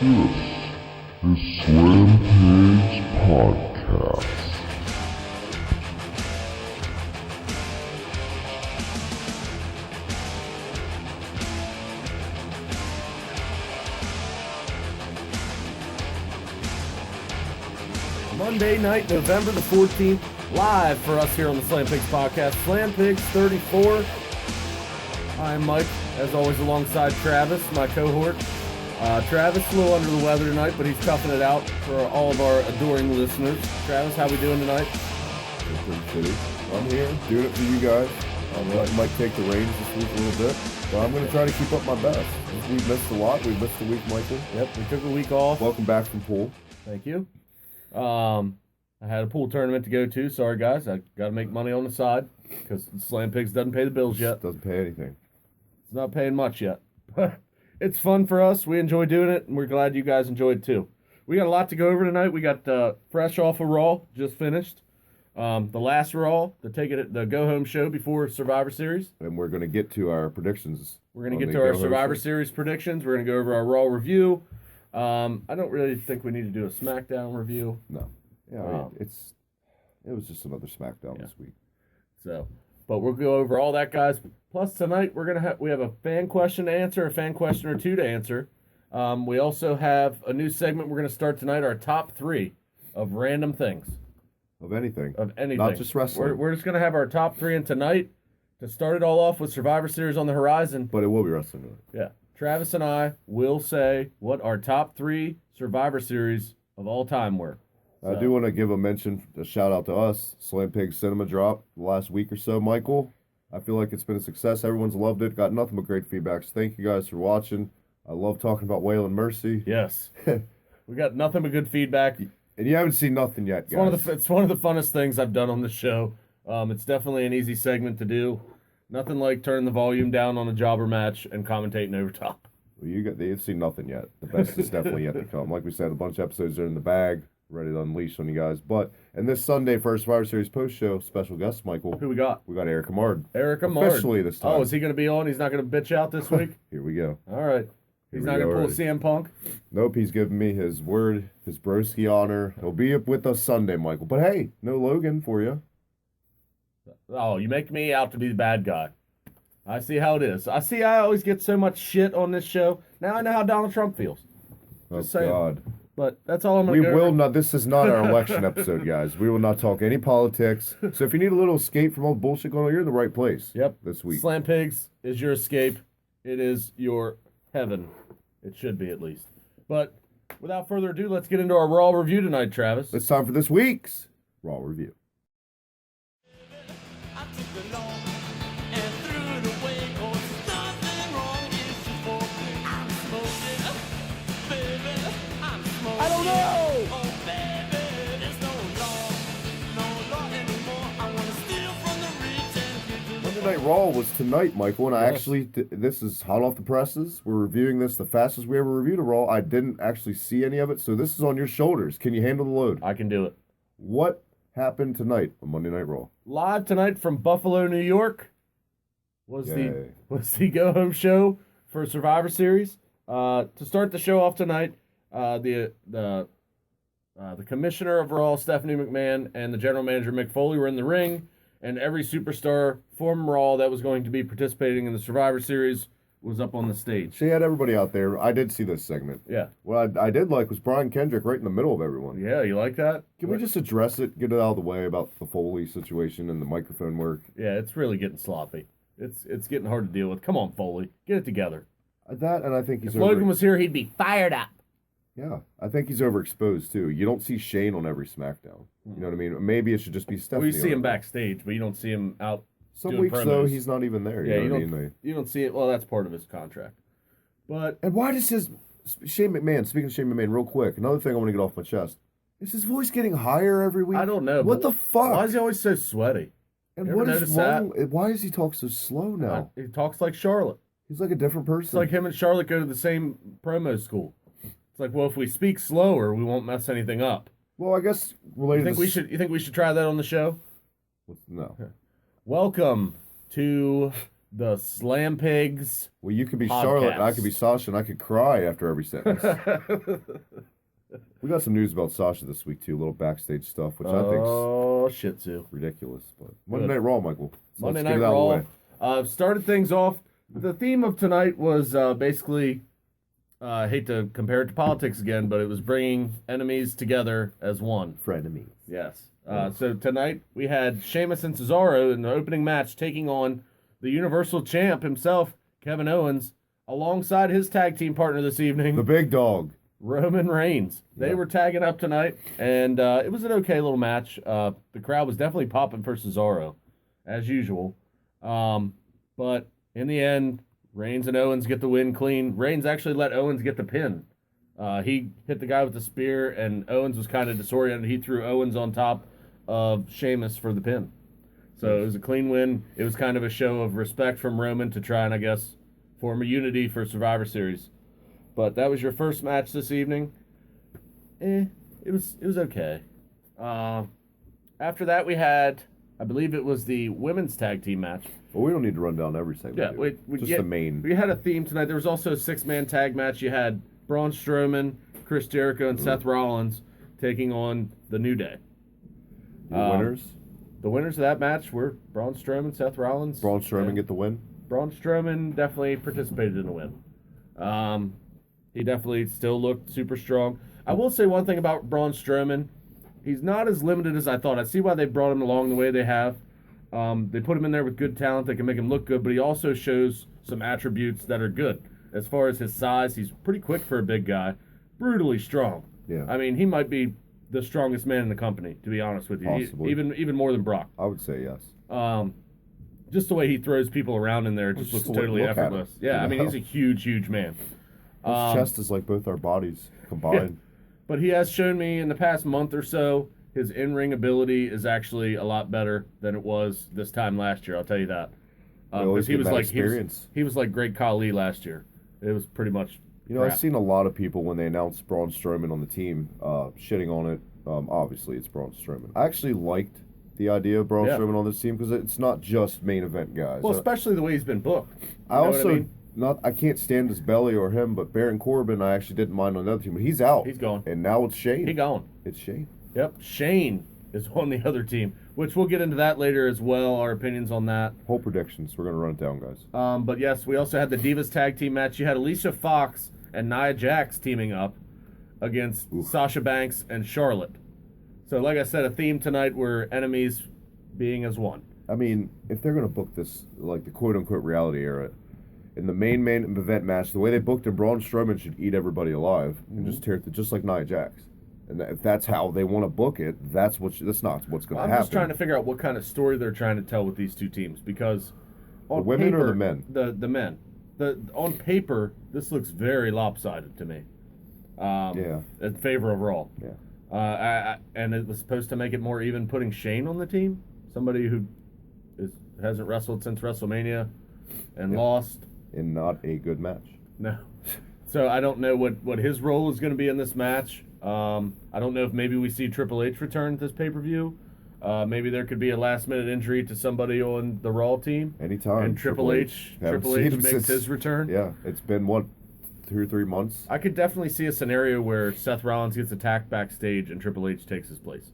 This is Slam Pigs Podcast. Monday night, November the 14th, live for us here on the Slam Pigs Podcast. Slam Pigs 34. I'm Mike, as always, alongside Travis, my cohort. Travis, a little under the weather tonight, but he's toughing it out for all of our adoring listeners. Travis, how we doing tonight? Pretty shitty. I'm here, doing it for you guys. I might take the reins this week a little bit, but I'm going to try to keep up my best. We've missed a lot. We've missed a week, Michael. Yep, we took a week off. Welcome back from pool. Thank you. I had a pool tournament to go to. Sorry, guys. I got to make money on the side because Slam Pigs doesn't pay the bills yet. Doesn't pay anything. It's not paying much yet. It's fun for us. We enjoy doing it, and we're glad you guys enjoyed it too. We got a lot to go over tonight. We got fresh off of Raw, just finished. The last Raw, the go-home show before Survivor Series. And we're going to get to our predictions. We're going to get to our Survivor Series predictions. We're going to go over our Raw review. I don't really think we need to do a SmackDown review. No. Yeah, it was just another SmackDown this week. So, but we'll go over all that, guys. Plus tonight we have a fan question to answer, a fan question or two to answer. We also have a new segment we're going to start tonight, our top 3 of random things. Of anything. Not just wrestling. We're just going to have our top 3, and tonight, to start it all off with Survivor Series on the horizon. But it will be wrestling tonight. Yeah. Travis and I will say what our top 3 Survivor Series of all time were. I do want to give a shout out to us, Slam Pig Cinema Drop, the last week or so, Michael. I feel like it's been a success. Everyone's loved it. Got nothing but great feedback. So thank you guys for watching. I love talking about Waylon Mercy. Yes. We got nothing but good feedback. And you haven't seen nothing yet, guys. It's one of the funnest things I've done on this show. It's definitely an easy segment to do. Nothing like turning the volume down on a jobber match and commentating over top. Well, you've seen nothing yet. The best is definitely yet to come. Like we said, a bunch of episodes are in the bag, ready to unleash on you guys. But and this Sunday for our Survivor Series post show, special guest, Michael. Who we got? We got Erica Mard. Erica Mard. Officially this time. Oh, is he going to be on? He's not going to bitch out this week? Here we go. All right. He's not going to pull a CM Punk? Nope, he's giving me his word, his broski honor. He'll be up with us Sunday, Michael. But hey, no Logan for you. Oh, you make me out to be the bad guy. I see how it is. I always get so much shit on this show. Now I know how Donald Trump feels. Just saying. God. But that's all I'm going to go We will over. not. This is not our election episode, guys. We will not talk any politics. So if you need a little escape from all the bullshit going on, you're in the right place. Yep. This week. Slam Pigs is your escape. It is your heaven. It should be, at least. But without further ado, let's get into our Raw review tonight, Travis. It's time for this week's Raw review. I don't know! Monday Night Raw was tonight, Michael, and I actually, this is hot off the presses. We're reviewing this the fastest we ever reviewed a Raw. I didn't actually see any of it, so this is on your shoulders. Can you handle the load? I can do it. What happened tonight on Monday Night Raw? Live tonight from Buffalo, New York was Yay. the go-home show for Survivor Series. To start the show off tonight, the commissioner of Raw, Stephanie McMahon, and the general manager, Mick Foley, were in the ring, and every superstar from Raw that was going to be participating in the Survivor Series was up on the stage. She had everybody out there. I did see this segment. Yeah. What I did like was Brian Kendrick right in the middle of everyone. Yeah, you like that? Can we just address it, get it out of the way about the Foley situation and the microphone work? Yeah, it's really getting sloppy. It's getting hard to deal with. Come on, Foley. Get it together. That, and I think he's If Logan was here, he'd be fired up. Yeah, I think he's overexposed, too. You don't see Shane on every SmackDown. You know what I mean? Maybe it should just be Stephanie. Well, you see him backstage, but you don't see him out. Some doing weeks, promos. though, he's not even there. Yeah, you know what I mean? you don't see it. Well, that's part of his contract. But And why does Shane McMahon, speaking of Shane McMahon, real quick, another thing I want to get off my chest. Is his voice getting higher every week? I don't know. What the fuck? Why is he always so sweaty? And You what ever is notice wrong? Why does he talk so slow now? He talks like Charlotte. He's like a different person. It's like him and Charlotte go to the same promo school. It's like, well, if we speak slower, we won't mess anything up. Well, I guess related. You think we should try that on the show? No. Welcome to the Slam Pigs. Well, you could be Podcast. Charlotte, and I could be Sasha, and I could cry after every sentence. We got some news about Sasha this week, too. A little backstage stuff, which I think's shit, too. ridiculous. But Monday Night Raw, Michael. So Monday let's Night get it out of the Raw. way. Started things off. The theme of tonight was basically, I hate to compare it to politics again, but it was bringing enemies together as one. Frenemies. Yes. So tonight we had Sheamus and Cesaro in the opening match taking on the Universal Champ himself, Kevin Owens, alongside his tag team partner this evening, The big dog. Roman Reigns. They were tagging up tonight, and it was an okay little match. The crowd was definitely popping for Cesaro, as usual. But in the end, Reigns and Owens get the win clean. Reigns actually let Owens get the pin. He hit the guy with the spear, and Owens was kind of disoriented. He threw Owens on top of Sheamus for the pin. So it was a clean win. It was kind of a show of respect from Roman to try and, I guess, form a unity for Survivor Series. But that was your first match this evening. It was okay. After that, we had, I believe it was the women's tag team match. Well, we don't need to run down every segment. Yeah, the main. We had a theme tonight. There was also a 6-man tag match. You had Braun Strowman, Chris Jericho, and Seth Rollins taking on the New Day. The winners? The winners of that match were Braun Strowman, Seth Rollins. Braun Strowman get the win? Braun Strowman definitely participated in the win. He definitely still looked super strong. I will say one thing about Braun Strowman. He's not as limited as I thought. I see why they brought him along the way they have. They put him in there with good talent that can make him look good, but he also shows some attributes that are good. As far as his size, he's pretty quick for a big guy. Brutally strong. Yeah. I mean, he might be the strongest man in the company, to be honest with you. Possibly. Even more than Brock. I would say yes. Just the way he throws people around in there, it just looks totally effortless. Yeah, I mean, he's a huge, huge man. His chest is like both our bodies combined. Yeah. But he has shown me in the past month or so, his in-ring ability is actually a lot better than it was this time last year. I'll tell you that. Because he was like Great Khali last year. It was pretty much. You know, I've seen a lot of people when they announced Braun Strowman on the team shitting on it. Obviously, it's Braun Strowman. I actually liked the idea of Braun Strowman on this team because it's not just main event guys. Well, especially the way he's been booked. I can't stand his belly or him, but Baron Corbin I actually didn't mind on the other team. But he's out. He's gone. And now it's Shane. He's gone. It's Shane. Yep, Shane is on the other team, which we'll get into that later as well, our opinions on that. Whole predictions. We're going to run it down, guys. But yes, we also had the Divas Tag Team match. You had Alicia Fox and Nia Jax teaming up against Sasha Banks and Charlotte. So like I said, a theme tonight were enemies being as one. I mean, if they're going to book this, like the quote-unquote reality era, in the main event match, the way they booked him, Braun Strowman should eat everybody alive and just tear it, just like Nia Jax. And if that's how they want to book it, that's not what's going to happen. I'm just trying to figure out what kind of story they're trying to tell with these two teams, because on the women paper, or the men? The men. On paper, this looks very lopsided to me. In favor of Raw. Yeah. And it was supposed to make it more even, putting Shane on the team, somebody who hasn't wrestled since WrestleMania and lost. In not a good match. No. So I don't know what his role is going to be in this match. I don't know if maybe we see Triple H return at this pay-per-view. Maybe there could be a last-minute injury to somebody on the Raw team. Anytime. And Triple H makes his return. Yeah, it's been, 2 or 3 months? I could definitely see a scenario where Seth Rollins gets attacked backstage and Triple H takes his place.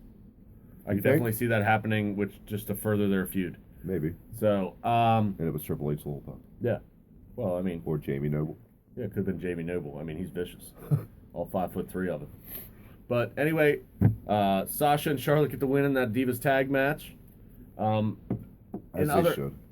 I could definitely see that happening, which just to further their feud. Maybe. So, and it was Triple H the whole time. Yeah. Well, I mean... Or Jamie Noble. Yeah, it could have been Jamie Noble. I mean, he's vicious. All 5'3" of him. But anyway, Sasha and Charlotte get the win in that Divas tag match. In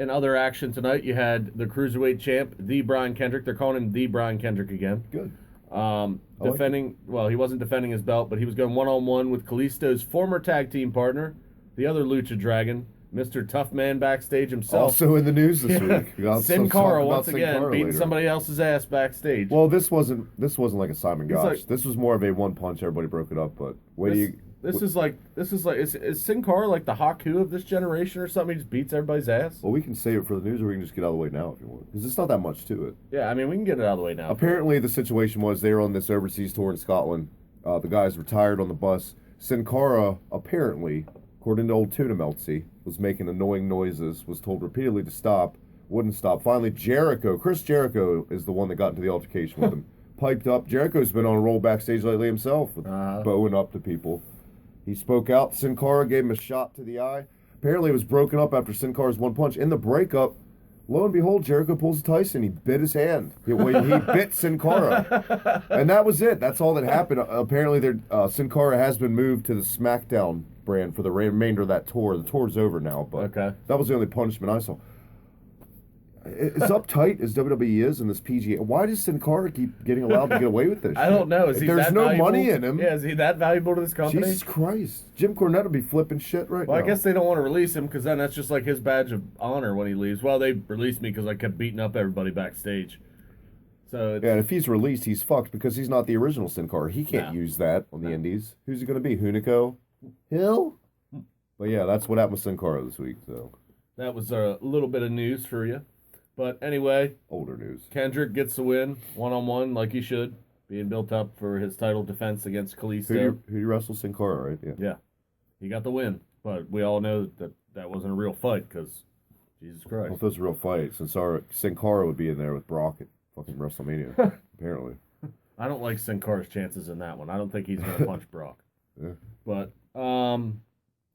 other action tonight, you had the Cruiserweight champ, the Brian Kendrick. They're calling him the Brian Kendrick again. Good. Well, he wasn't defending his belt, but he was going one-on-one with Kalisto's former tag team partner, the other Lucha Dragon, Mr. Tough Man backstage himself. Also in the news this week. Sin Cara once again beating somebody else's ass backstage. Well, this wasn't like a Simon Gotch. This was more of a one punch. Everybody broke it up. But is Sin Cara like the Haku of this generation or something? He just beats everybody's ass. Well, we can save it for the news, or we can just get out of the way now if you want, because it's not that much to it. Yeah, I mean, we can get it out of the way now. Apparently, the situation was they were on this overseas tour in Scotland. The guys retired on the bus. Sin Cara, apparently, according to old Tuna Meltsy, was making annoying noises, was told repeatedly to stop, Wouldn't stop. Finally, Chris Jericho is the one that got into the altercation with him. Piped up. Jericho's been on a roll backstage lately himself, with bowing up to people. He spoke out. Sin Cara gave him a shot to the eye. Apparently, it was broken up after Sin Cara's one punch. In the breakup, lo and behold, Jericho pulls a Tyson. He bit his hand. He bit Sin Cara. And that was it. That's all that happened. Apparently, Sin Cara has been moved to the SmackDown brand for the remainder of that tour. The tour's over now, but that was the only punishment I saw. As uptight as WWE is in this PGA, why does Sin Cara keep getting allowed to get away with this? I don't know. There's no money in him. Yeah, is he that valuable to this company? Jesus Christ. Jim Cornette will be flipping shit right now. Well, I guess they don't want to release him because then that's just like his badge of honor when he leaves. Well, they released me because I kept beating up everybody backstage. So and if he's released, he's fucked because he's not the original Sin Cara. He can't use that on the indies. Who's he going to be? Hunico? Hill? But yeah, that's what happened with Sin Cara this week. So that was a little bit of news for you. But anyway, older news. Kendrick gets the win, one-on-one, like he should, being built up for his title defense against Kalisto. Who you wrestle? Sin Cara, right? Yeah. He got the win, but we all know that wasn't a real fight because, Jesus Christ. Well, if it was a real fight, Sin Cara would be in there with Brock at fucking WrestleMania, apparently. I don't like Sin Cara's chances in that one. I don't think he's going to punch Brock. Yeah. But,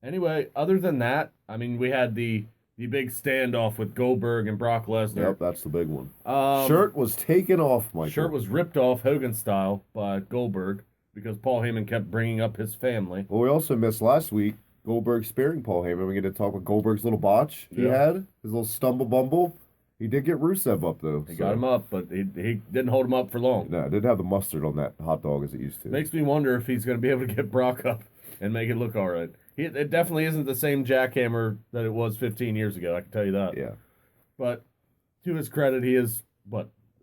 anyway, other than that, I mean, we had the big standoff with Goldberg and Brock Lesnar. Yep, that's the big one. Shirt was taken off, Michael. Shirt was ripped off Hogan style by Goldberg because Paul Heyman kept bringing up his family. Well, we also missed last week Goldberg sparing Paul Heyman. We get to talk about Goldberg's little botch he had, his little stumble bumble. He did get Rusev up, though. He got him up, but he didn't hold him up for long. No, it didn't have the mustard on that hot dog as it used to. Makes me wonder if he's going to be able to get Brock up and make it look all right. It definitely isn't the same jackhammer that it was 15 years ago, I can tell you that. Yeah. But to his credit, he is,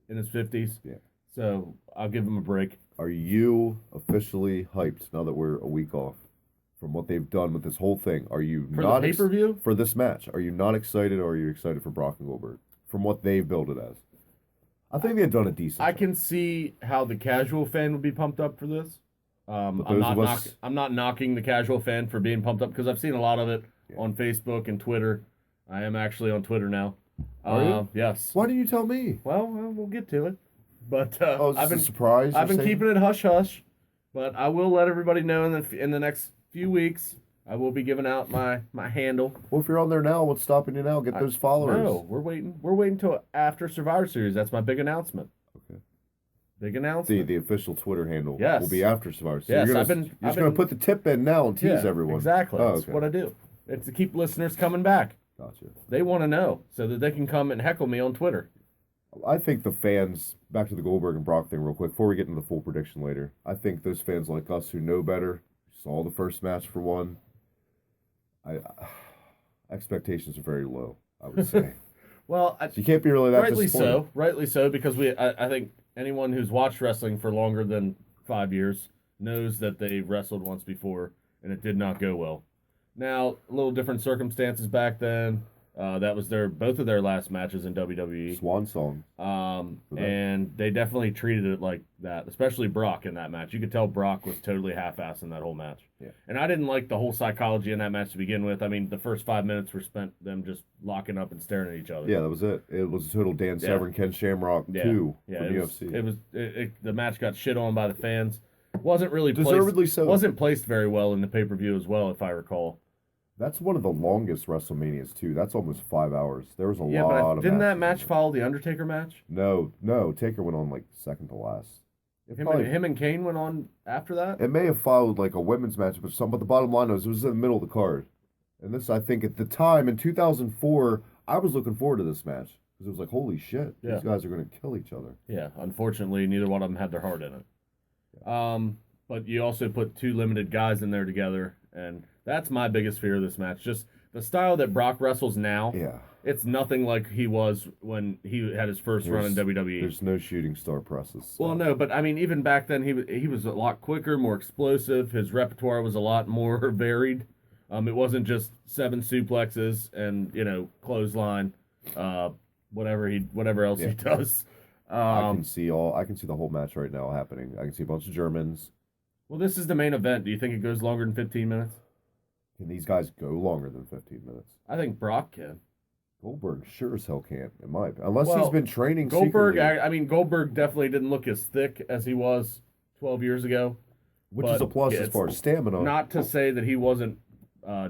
in his 50s? Yeah. So I'll give him a break. Are you officially hyped now that we're a week off from what they've done with this whole thing? Are you for not the pay-per-view? For this match, are you not excited or are you excited for Brock and Goldberg from what they've built it as? I think they've done a decent job. can see how the casual fan would be pumped up for this. I'm not knocking the casual fan for being pumped up because I've seen a lot of it on Facebook and Twitter. I am actually on Twitter now. Are you? Yes. Why didn't you tell me? Well, we'll get to it. But I've been surprised. I've been keeping it hush hush, but I will let everybody know in the next few weeks. I will be giving out my handle. Well, if you're on there now, what's stopping you now? Get those followers. No, we're waiting. We're waiting till after Survivor Series. That's my big announcement. Okay. Big announcement. The official Twitter handle will be after Survivor. So yes, you're just going to put the tip in now and tease everyone. Exactly. That's what I do. It's to keep listeners coming back. Gotcha. They want to know so that they can come and heckle me on Twitter. I think the fans, back to the Goldberg and Brock thing real quick, before we get into the full prediction later, I think those fans like us who know better, saw the first match for one, expectations are very low, I would say. Well, you can't be really that disappointed. Rightly so, because I think anyone who's watched wrestling for longer than 5 years knows that they wrestled once before and it did not go well. Now, a little different circumstances back then. That was both of their last matches in WWE. Swan song. And they definitely treated it like that, especially Brock in that match. You could tell Brock was totally half-assed in that whole match. Yeah. And I didn't like the whole psychology in that match to begin with. I mean, the first 5 minutes were spent them just locking up and staring at each other. Yeah, that was it. It was a total Dan Severn, Ken Shamrock 2 from UFC. The match got shit on by the fans. Wasn't really deservedly placed, so. Wasn't placed very well in the pay-per-view as well, if I recall. That's one of the longest WrestleManias, too. That's almost 5 hours. There was a lot of didn't that match follow the Undertaker match? No. Taker went on, second to last. Him and Kane went on after that? It may have followed, a women's match, but the bottom line was it was in the middle of the card. And this, I think, at the time, in 2004, I was looking forward to this match. Because it was holy shit, these guys are going to kill each other. Yeah, unfortunately, neither one of them had their heart in it. Yeah. But you also put two limited guys in there together, and that's my biggest fear of this match. Just the style that Brock wrestles now. Yeah. It's nothing like he was when he had his first run in WWE. There's no shooting star presses. So. Well, no, but I mean, even back then, he was a lot quicker, more explosive. His repertoire was a lot more varied. It wasn't just 7 suplexes and clothesline, whatever else he does. I can see the whole match right now happening. I can see a bunch of Germans. Well, this is the main event. Do you think it goes longer than 15 minutes? Can these guys go longer than 15 minutes? I think Brock can. Goldberg sure as hell can't, in my opinion. Unless Well, he's been training Goldberg, secretly, I mean, Goldberg definitely didn't look as thick as he was 12 years ago. which is a plus as far as stamina. Not to say that he wasn't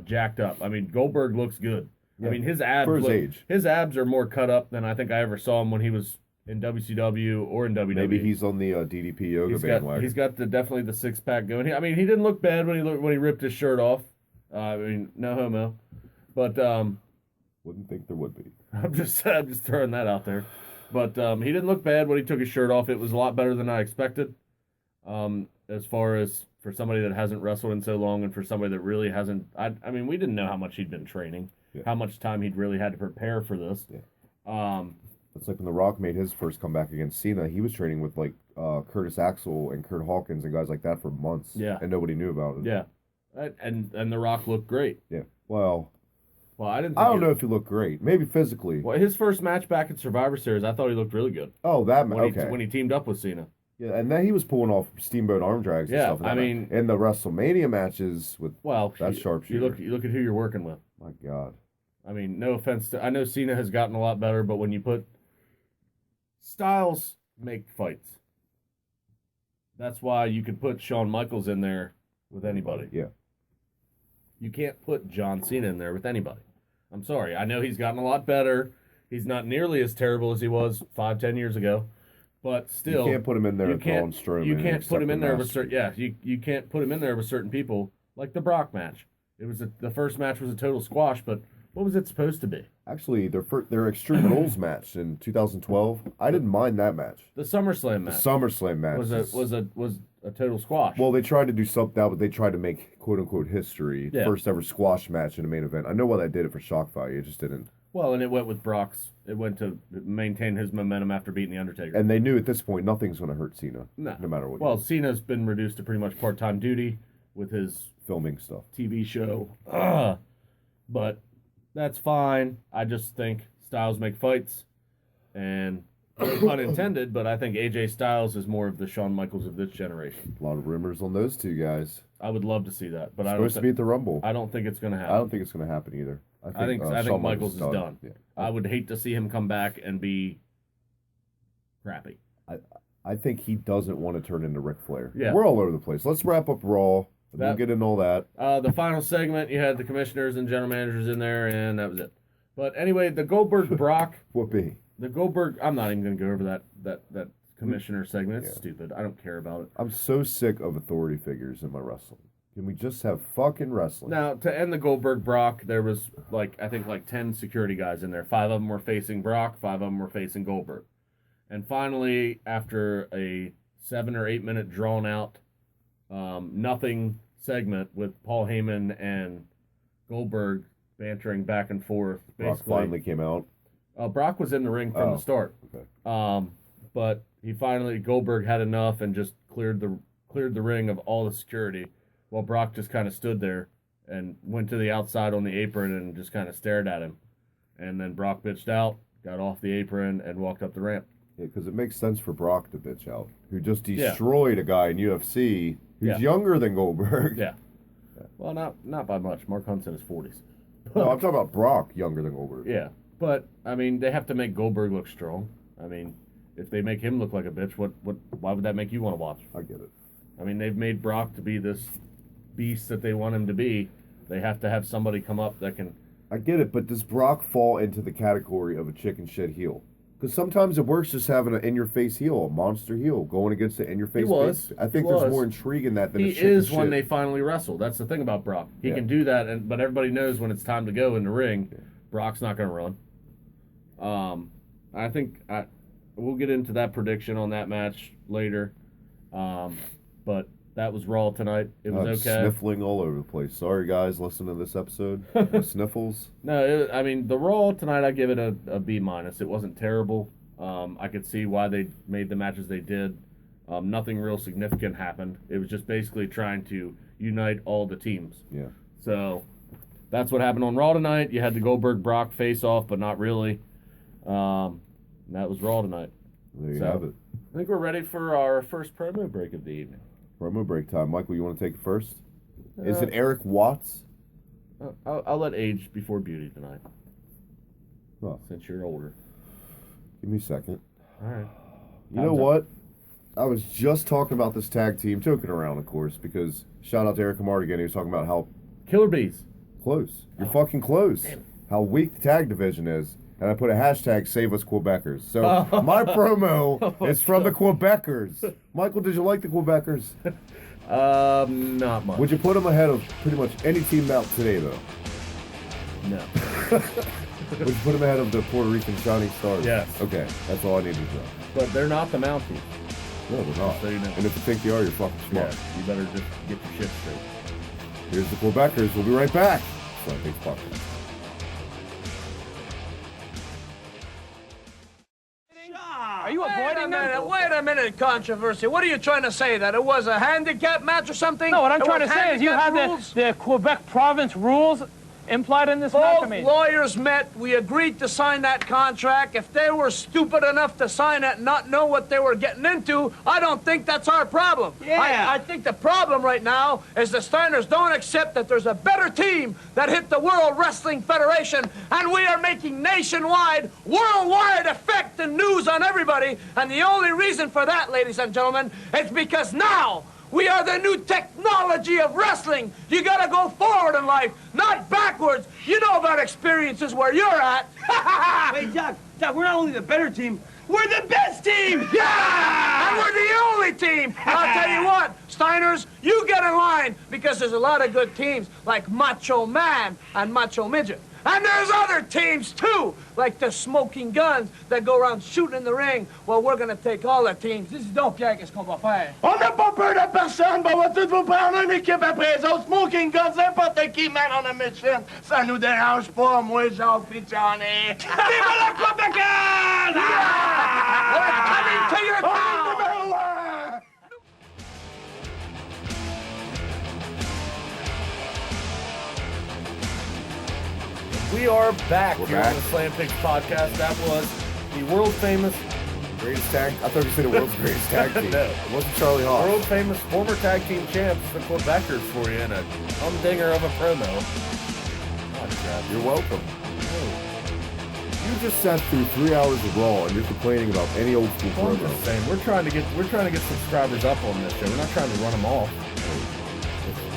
jacked up. I mean, Goldberg looks good. Yeah, I mean, his abs for his age. his abs are more cut up than I think I ever saw him when he was in WCW or in WWE. Maybe he's on the DDP yoga bandwagon. He's got definitely the six pack going. I mean, he didn't look bad when he ripped his shirt off. I mean, no homo, but Wouldn't think there would be. I'm just throwing that out there. But he didn't look bad when he took his shirt off. It was a lot better than I expected. As far as for somebody that hasn't wrestled in so long, and for somebody that really hasn't, I mean, we didn't know how much he'd been training, how much time he'd really had to prepare for this. Yeah. It's like when The Rock made his first comeback against Cena. He was training with like Curtis Axel and Kurt Hawkins and guys like that for months. Yeah. And nobody knew about it. Yeah. And The Rock looked great. Yeah. Well, I don't know if he looked great. Maybe physically. Well, his first match back at Survivor Series, I thought he looked really good. Oh, when he teamed up with Cena. Yeah, and then he was pulling off steamboat arm drags and stuff. I mean, in the WrestleMania matches with that sharpshooter. You look at who you're working with. My God. I mean, no offense I know Cena has gotten a lot better, but when you put styles make fights. That's why you could put Shawn Michaels in there with anybody. Yeah. You can't put John Cena in there with anybody. I'm sorry. I know he's gotten a lot better. He's not nearly as terrible as he was 5-10 years ago. But still, you can't put him in there with Braun Strowman. You can't put him in there with you can't put him in there with certain people like the Brock match. It was the first match was a total squash, but what was it supposed to be? Actually, their Extreme Rules match in 2012, I didn't mind that match. The SummerSlam match. The SummerSlam match was a total squash. Well, they tried to do something they tried to make quote unquote history. Yeah. First ever squash match in a main event. I know why they did it for shock value. It just didn't. Well, and it went with Brock's. It went to maintain his momentum after beating The Undertaker. And they knew at this point nothing's going to hurt Cena. No matter what. Well, Cena's been reduced to pretty much part-time duty with his filming stuff, TV show. But that's fine. I just think styles make fights, and no pun intended. But I think AJ Styles is more of the Shawn Michaels of this generation. A lot of rumors on those two guys. I would love to see that, but supposed to be at the Rumble. I don't think it's going to happen. I don't think it's going to happen either. I think Michaels is done. Yeah. I would hate to see him come back and be crappy. I think he doesn't want to turn into Ric Flair. Yeah. We're all over the place. Let's wrap up Raw. We'll get into all that. The final segment, you had the commissioners and general managers in there, and that was it. But anyway, the Goldberg Brock. Whoopee. The Goldberg. I'm not even going to go over that commissioner segment. It's stupid. I don't care about it. I'm so sick of authority figures in my wrestling. Can we just have fucking wrestling? Now, to end the Goldberg Brock, there was I think 10 security guys in there. 5 of them were facing Brock, 5 of them were facing Goldberg. And finally, after a 7 or 8 minute drawn out nothing segment with Paul Heyman and Goldberg bantering back and forth, Brock finally came out. Brock was in the ring from the start. Okay. But Goldberg had enough and just cleared the ring of all the security. Well, Brock just kind of stood there and went to the outside on the apron and just kind of stared at him. And then Brock bitched out, got off the apron, and walked up the ramp. Yeah, because it makes sense for Brock to bitch out, who just destroyed a guy in UFC who's younger than Goldberg. Yeah. Well, not by much. Mark Hunt's in his 40s. No, I'm talking about Brock younger than Goldberg. Yeah. But, I mean, they have to make Goldberg look strong. I mean, if they make him look like a bitch, why would that make you want to watch? I get it. I mean, they've made Brock to be this beast that they want him to be. They have to have somebody come up that can... I get it, but does Brock fall into the category of a chicken shit heel? Because sometimes it works just having an in-your-face heel, a monster heel, going against the in-your-face face. I think there's more intrigue in that than a chicken shit. He is when they finally wrestle. That's the thing about Brock. He can do that, but everybody knows when it's time to go in the ring, Brock's not going to run. I think we'll get into that prediction on that match later. But that was Raw tonight. It was okay. Sniffling all over the place. Sorry, guys, listening to this episode. Sniffles. No, the Raw tonight, I give it a B-. It wasn't terrible. I could see why they made the matches they did. Nothing real significant happened. It was just basically trying to unite all the teams. Yeah. So that's what happened on Raw tonight. You had the Goldberg-Brock face-off, but not really. And that was Raw tonight. There you have it. I think we're ready for our first promo break of the evening. Promo break time. Michael, you want to take it first? Is it Eric Watts? I'll let age before beauty tonight. Oh. since you're older. Give me a second. All right. You know what? I was just talking about this tag team, joking around, of course, because shout out to Eric Mardigan. He was talking about how Killer Bees. close. You're fucking close. Damn. How weak the tag division is. And I put a hashtag Save Us Quebecers. So my promo is from the Quebecers. Michael, did you like the Quebecers? Not much. Would you put them ahead of pretty much any team out today, though? No. Would you put them ahead of the Puerto Rican Shining Stars? Yes. Okay, that's all I needed to know. But they're not the Mounties. No, they're not. So you know. And if you think they are, you're fucking smart. Yeah, you better just get your shit straight. Here's the Quebecers. We'll be right back. Slam Pigs Podcast. Are you avoiding them? Wait a minute, controversy. What are you trying to say? That it was a handicap match or something? No, what I'm It trying to was say is you have handicap rules? the Quebec province rules implied in this match. I Both mean, lawyers met. We agreed to sign that contract. If they were stupid enough to sign it and not know what they were getting into, I don't think that's our problem. Yeah. I think the problem right now is the Steiners don't accept that there's a better team that hit the World Wrestling Federation, and we are making nationwide, worldwide effect and news on everybody. And the only reason for that, ladies and gentlemen, is because now we are the new technology of wrestling. You gotta go forward in life, not backwards. You know about experiences where you're at. Hey, Doc, we're not only the better team, we're the best team! Yeah! And we're the only team. And I'll tell you what, Steiners, you get in line, because there's a lot of good teams like Macho Man and Macho Midget. And there's other teams, too, like the Smoking Guns that go around shooting in the ring. Well, we're gonna take all the teams. This is donc Pierre qu'est-ce qu'on va faire. On n'a pas peur de personne, on va tous vous prendre une équipe après les autres. Smoking Guns, n'importe qui, man, on a mission. Ça nous dérange pas, moi, Jacques pis Johnny. Vive la Québécoise! We're coming to your town! Numéro un! We are back We're here back. on the Slam Pigs Podcast. That was the world famous, Greatest tag? I thought you said the world's greatest tag team. No. It wasn't Charlie Hawk. world famous former tag team champs, the Quebecers, for you in a humdinger of a promo. God, Trav. You're welcome. You just sat through 3 hours of Raw and you're complaining about any old school Well, I'm promo. just saying, we're trying to get subscribers up on this show. We're not trying to run them off.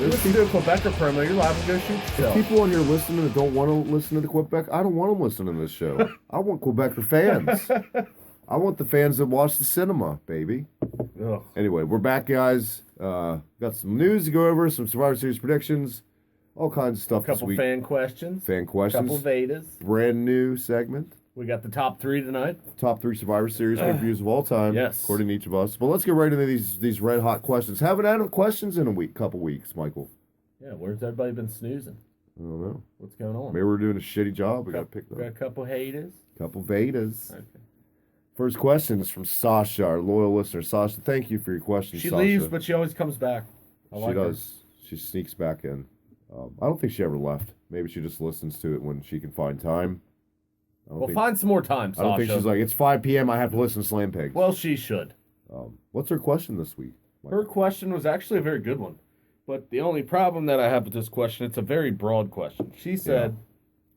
If you do a Quebecer promo, you're liable to go shoot yourself. People on here listening that don't want to listen to the Quebec, I don't want them listening to this show. I want Quebecer fans. I want the fans that watch the cinema, baby. Ugh. Anyway, we're back, guys. Got some news to go over, some Survivor Series predictions, all kinds of stuff this Couple week. fan questions. Fan questions. Couple Vedas. Brand new segment. We got the top 3 tonight. Top 3 Survivor Series reviews of all time, Yes. according to each of us. But let's get right into these red hot questions. Haven't had questions in couple weeks, Michael. Yeah, where's everybody been snoozing? I don't know. What's going on? Maybe we're doing a shitty job. We got to pick We got a them. couple haters. Couple Vedas. Okay. First question is from Sasha, our loyal listener. Sasha, thank you for your question. She Sasha. leaves, but she always comes back. I She like her. does. She sneaks back in. I don't think she ever left. Maybe she just listens to it when she can find time. I don't Well, think, find some more time, I Sasha. don't think she's like, it's 5 p.m. I have to listen to Slam Pigs. Well, she should. What's her question this week? Her question was actually a very good one. But the only problem that I have with this question, it's a very broad question. She said,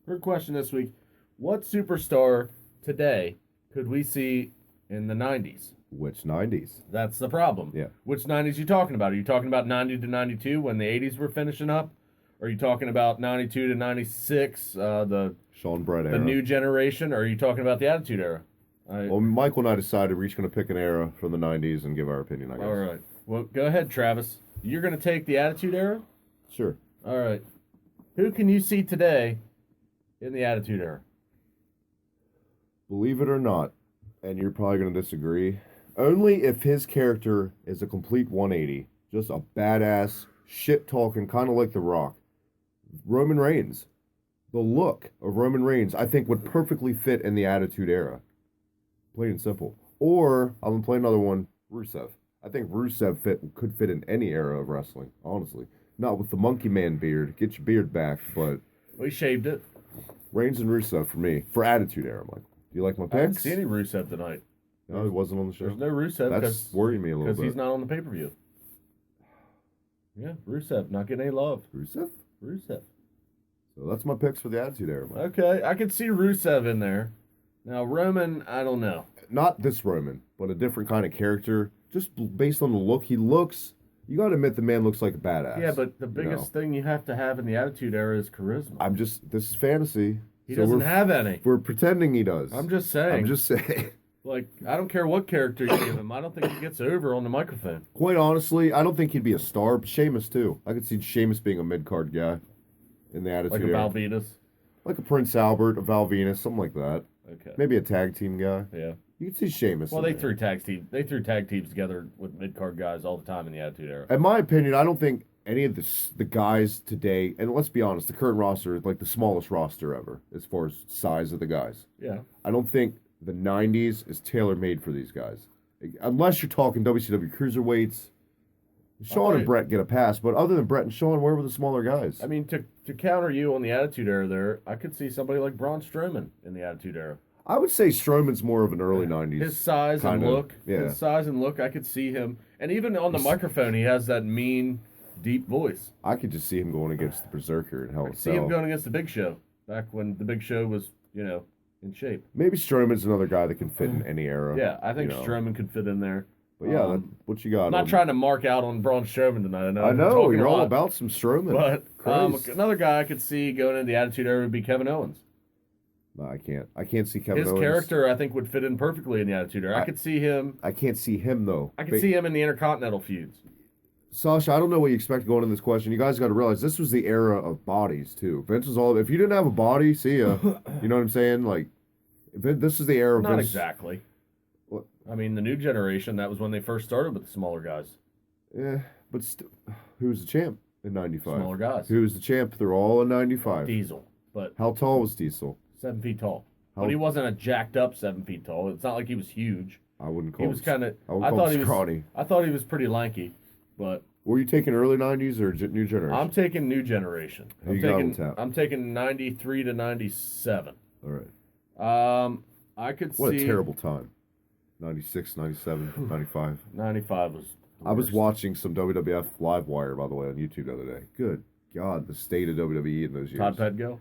her question this week, what superstar today could we see in the 90s? Which 90s? That's the problem. Yeah. Which 90s are you talking about? Are you talking about 90 to 92 when the 80s were finishing up? Or are you talking about 92 to 96, the Sean Brett era. new generation? Or are you talking about the Attitude Era? Well, Michael and I decided we're each going to pick an era from the 90s and give our opinion, I guess. All right. Well, go ahead, Travis. You're going to take the Attitude Era? Sure. All right. Who can you see today in the Attitude Era? Believe it or not, and you're probably going to disagree, only if his character is a complete 180, just a badass, shit-talking, kind of like The Rock. Roman Reigns. The look of Roman Reigns, I think, would perfectly fit in the Attitude Era. Plain and simple. Or, I'm going to play another one, Rusev. I think Rusev could fit in any era of wrestling, honestly. Not with the Monkey Man beard. Get your beard back, but We shaved it. Reigns and Rusev for me. For Attitude Era, Michael. Do you like my I didn't picks? see any Rusev tonight. No, he wasn't on the show. There's no Rusev That's worrying me a little because bit. he's not on the pay-per-view. Yeah, Rusev not getting any love. Rusev? Rusev. So that's my picks for the Attitude Era, Mike. Okay, I could see Rusev in there. Now, Roman, I don't know. Not this Roman, but a different kind of character. Just based on the look, he looks... You got to admit the man looks like a badass. Yeah, but the biggest thing you have to have in the Attitude Era is charisma. This is fantasy. He doesn't have any. We're pretending he does. I'm just saying. Like, I don't care what character you give him. I don't think he gets over on the microphone. Quite honestly, I don't think he'd be a star. But Sheamus, too. I could see Sheamus being a mid-card guy in the Attitude Era. Like a Val Venus? Like a Prince Albert, a Val Venus, something like that. Okay. Maybe a tag team guy. Yeah. You can see Sheamus. Well, they threw tag teams together with mid-card guys all the time in the Attitude Era. In my opinion, I don't think any of the guys today, and let's be honest, the current roster is like the smallest roster ever as far as size of the guys. Yeah. I don't think the 90s is tailor-made for these guys. Unless you're talking WCW cruiserweights. Shawn and Brett get a pass, but other than Brett and Shawn, where were the smaller guys? I mean, to counter you on the Attitude Era there, I could see somebody like Braun Strowman in the Attitude Era. I would say Strowman's more of an early 90s. His size and look. Yeah. His size and look, I could see him. And even on the microphone, he has that mean, deep voice. I could just see him going against the Berserker in Hell in a See him going against the Big Show, back when the Big Show was, in shape. Maybe Strowman's another guy that can fit in any era. Yeah, I think Strowman could fit in there. But yeah, what you got? I'm not trying to mark out on Braun Strowman tonight. I know you're all about some Strowman. But another guy I could see going into the Attitude Era would be Kevin Owens. No, I can't. I can't see Kevin Owens. His character, I think, would fit in perfectly in the Attitude Era. I could see him. I can't see him, though. I could see him in the Intercontinental feuds. Sasha, I don't know what you expect going into this question. You guys got to realize this was the era of bodies, too. Vince was all... If you didn't have a body, see ya. You know what I'm saying? Like, this is the era of Not Vince... exactly. What? I mean, the new generation, that was when they first started with the smaller guys. Yeah, but who was the champ in 95? Smaller guys. Who was the champ through all of 95? Diesel. But how tall was Diesel? 7 feet tall. But he wasn't a jacked up 7 feet tall. It's not like he was huge. I wouldn't call him. He was kind of. I thought he was scrawny. I thought he was pretty lanky, but. Were you taking early 90s or new generation? I'm taking new generation. I'm taking 93 to 97. All right. I could see. What a terrible time. 96, 97, 95. 95 was. I was watching some WWF Live Wire, by the way, on YouTube the other day. Good God, the state of WWE in those years. Todd Pettengill?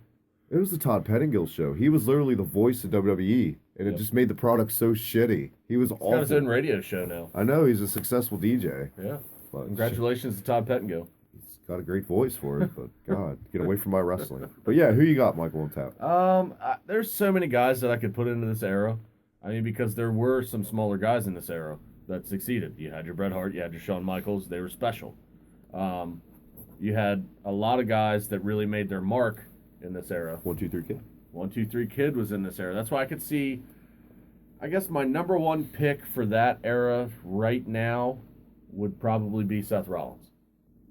It was the Todd Pettengill show. He was literally the voice of WWE, and it just made the product so shitty. He was awful. He's got his own radio show now. I know, he's a successful DJ. Yeah. But congratulations to Todd Pettengill. He's got a great voice for it, but God, get away from my wrestling. But yeah, who you got, Michael, on tap? There's so many guys that I could put into this era. I mean, because there were some smaller guys in this era that succeeded. You had your Bret Hart, you had your Shawn Michaels. They were special. You had a lot of guys that really made their mark in this era. 1, 2, 3 Kid. 1, 2, 3 Kid was in this era. That's why I could see, I guess my number one pick for that era right now would probably be Seth Rollins.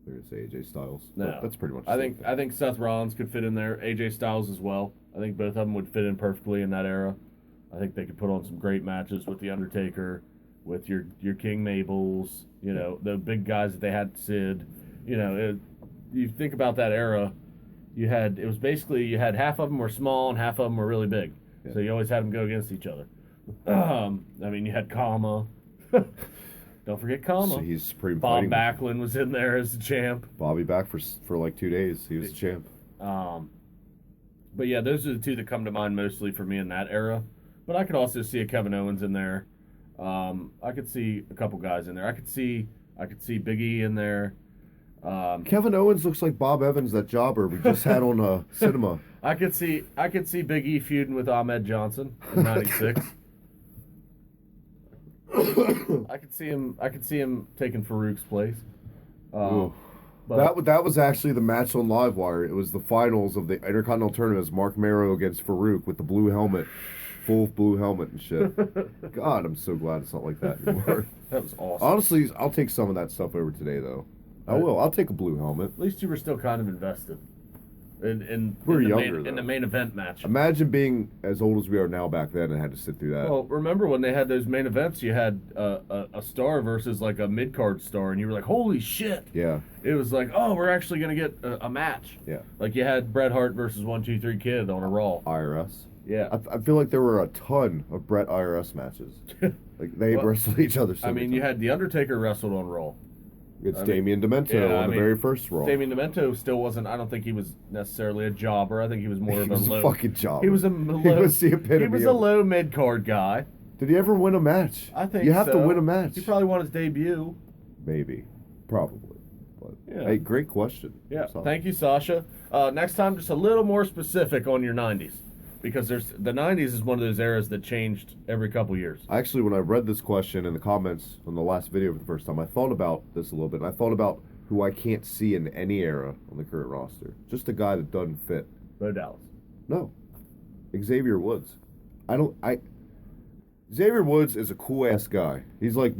They're going to say AJ Styles. No. That's pretty much I think Seth Rollins could fit in there. AJ Styles as well. I think both of them would fit in perfectly in that era. I think they could put on some great matches with The Undertaker, with your King Mabels, the big guys that they had, Sid. You think about that era, you had half of them were small and half of them were really big. Yeah. So you always had them go against each other. I mean, you had Kama. Don't forget Kama. So he's Supreme Bob Backlund was in there as the champ. Bobby back for like 2 days. He was the champ. But yeah, those are the two that come to mind mostly for me in that era. But I could also see a Kevin Owens in there. I could see a couple guys in there. I could see Big E in there. Kevin Owens looks like Bob Evans, that jobber we just had on cinema. I could see Big E feuding with Ahmed Johnson in '96. I could see him taking Farouk's place. That was actually the match on Livewire. It was the finals of the Intercontinental Tournament. It was Mark Marrow against Farouk with the blue helmet, full blue helmet and shit. God, I'm so glad it's not like that anymore. That was awesome. Honestly, I'll take some of that stuff over today, though. I will. I'll take a blue helmet. At least you were still kind of invested in the main event match. Imagine being as old as we are now back then and had to sit through that. Well, remember when they had those main events, you had a star versus like a mid-card star, and you were like, holy shit. Yeah. It was like, oh, we're actually going to get a match. Yeah. Like you had Bret Hart versus 1, 2, 3 Kid on a Raw. IRS. Yeah. I feel like there were a ton of Bret IRS matches. Like they wrestled each other so I mean, you had The Undertaker wrestled on Raw. It's Damian Demento on the very first Raw. Damian Demento still wasn't. I don't think he was necessarily a jobber. I think he was more of a a low fucking jobber. He was a low. He was a low mid card guy. Did he ever win a match? I think you have so. to win a match. He probably won his debut. Maybe, probably. But Yeah. hey, great question. Yeah. Sasha. Thank you, Sasha. Next time, just a little more specific on your '90s, because the '90s is one of those eras that changed every couple years. Actually, when I read this question in the comments on the last video for the first time, I thought about this a little bit. And I thought about who I can't see in any era on the current roster. Just a guy that doesn't fit. Bo Dallas. No. Xavier Woods. Xavier Woods is a cool ass guy. He's like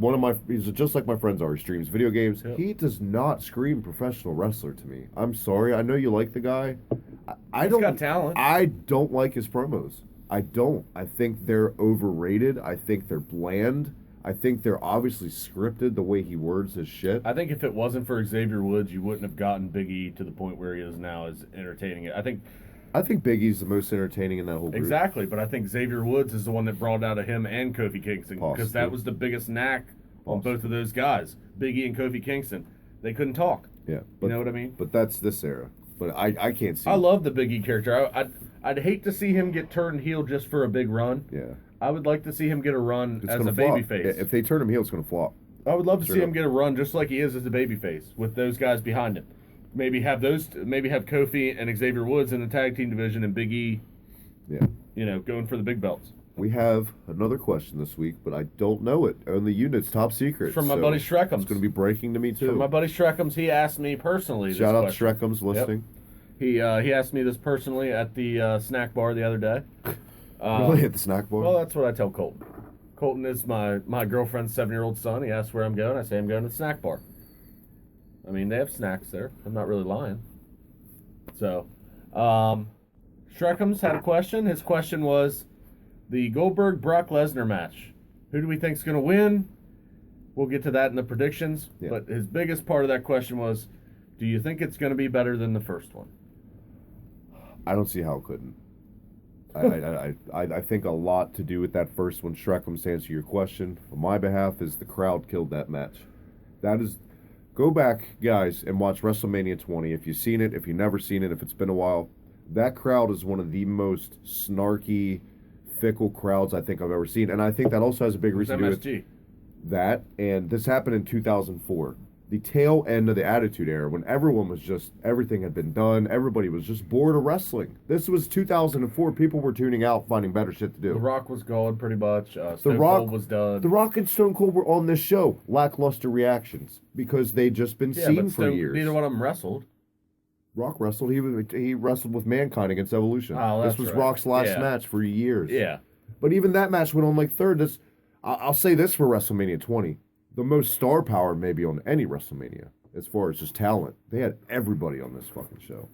he's just like my friends are. He streams video games. Yep. He does not scream professional wrestler to me. I'm sorry. I know you like the guy. I don't. He's got talent. I don't like his promos. I don't. I think they're overrated. I think they're bland. I think they're obviously scripted the way he words his shit. I think if it wasn't for Xavier Woods, you wouldn't have gotten Big E to the point where he is now, as entertaining it. I think Big E's the most entertaining in that whole group. Exactly, but I think Xavier Woods is the one that brought out of him and Kofi Kingston, because that was the biggest knack on both of those guys, Big E and Kofi Kingston. They couldn't talk. Yeah, you know what I mean? But that's this era. But I can't see. I love the Big E character. I'd hate to see him get turned heel just for a big run. Yeah. I would like to see him get a run as a babyface. If they turn him heel, it's going to flop. I would love to see him get a run just like he is as a babyface with those guys behind him. Maybe have Kofi and Xavier Woods in the tag team division and Big E, going for the big belts. We have another question this week, but I don't know it. Only units, top secret. From my buddy Shrekums. It's going to be breaking to me too. From my buddy Shrekums, he asked me personally. Shout out to Shrekums listening. Yep. He asked me this personally at the snack bar the other day. Really, at the snack bar? Well, that's what I tell Colton. Colton is my girlfriend's 7-year-old son. He asks where I'm going. I say I'm going to the snack bar. I mean, they have snacks there. I'm not really lying. So, Shrekums had a question. His question was the Goldberg-Brock Lesnar match. Who do we think is going to win? We'll get to that in the predictions. Yeah. But his biggest part of that question was, do you think it's going to be better than the first one? I don't see how it couldn't. I think a lot to do with that first one. Shrekums, to answer your question, on my behalf, is the crowd killed that match. That is... Go back, guys, and watch WrestleMania 20. If you've seen it, if you've never seen it, if it's been a while, that crowd is one of the most snarky, fickle crowds I think I've ever seen. And I think that also has a big reason to do with that. And this happened in 2004. The tail end of the Attitude Era, when everyone was just, everything had been done. Everybody was just bored of wrestling. This was 2004. People were tuning out, finding better shit to do. The Rock was gone pretty much. Stone Cold was done. The Rock and Stone Cold were on this show. Lackluster reactions because they'd just been seen for years. Neither one of them wrestled. Rock wrestled. He wrestled with Mankind against Evolution. Oh, this was Rock's last match for years. Yeah. But even that match went on like third. I'll say this for WrestleMania 20. The most star power maybe on any WrestleMania as far as just talent. They had everybody on this fucking show.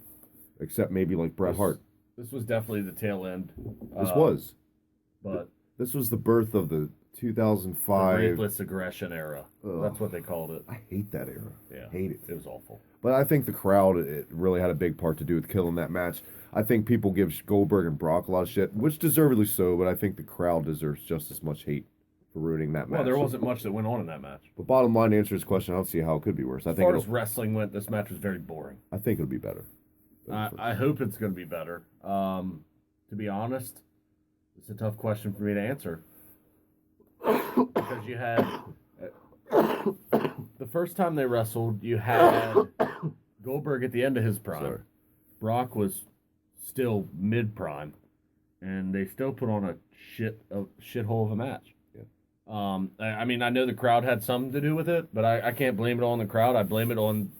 Except maybe like Bret Hart. This was definitely the tail end. This was the birth of the 2005... The Ruthless Aggression era. Ugh. That's what they called it. I hate that era. Yeah. Hate it. It was awful. But I think the crowd, it really had a big part to do with killing that match. I think people give Goldberg and Brock a lot of shit, which deservedly so, but I think the crowd deserves just as much hate for ruining that match. Well, there wasn't much that went on in that match. But bottom line, to answer his question, I don't see how it could be worse. As far as wrestling went, this match was very boring. I think it'll be better. I hope it's going to be better. To be honest, it's a tough question for me to answer. Because you had... the first time they wrestled, you had Goldberg at the end of his prime. Sorry. Brock was still mid-prime. And they still put on a shithole of a match. I mean, I know the crowd had something to do with it, but I can't blame it all on the crowd. I blame it on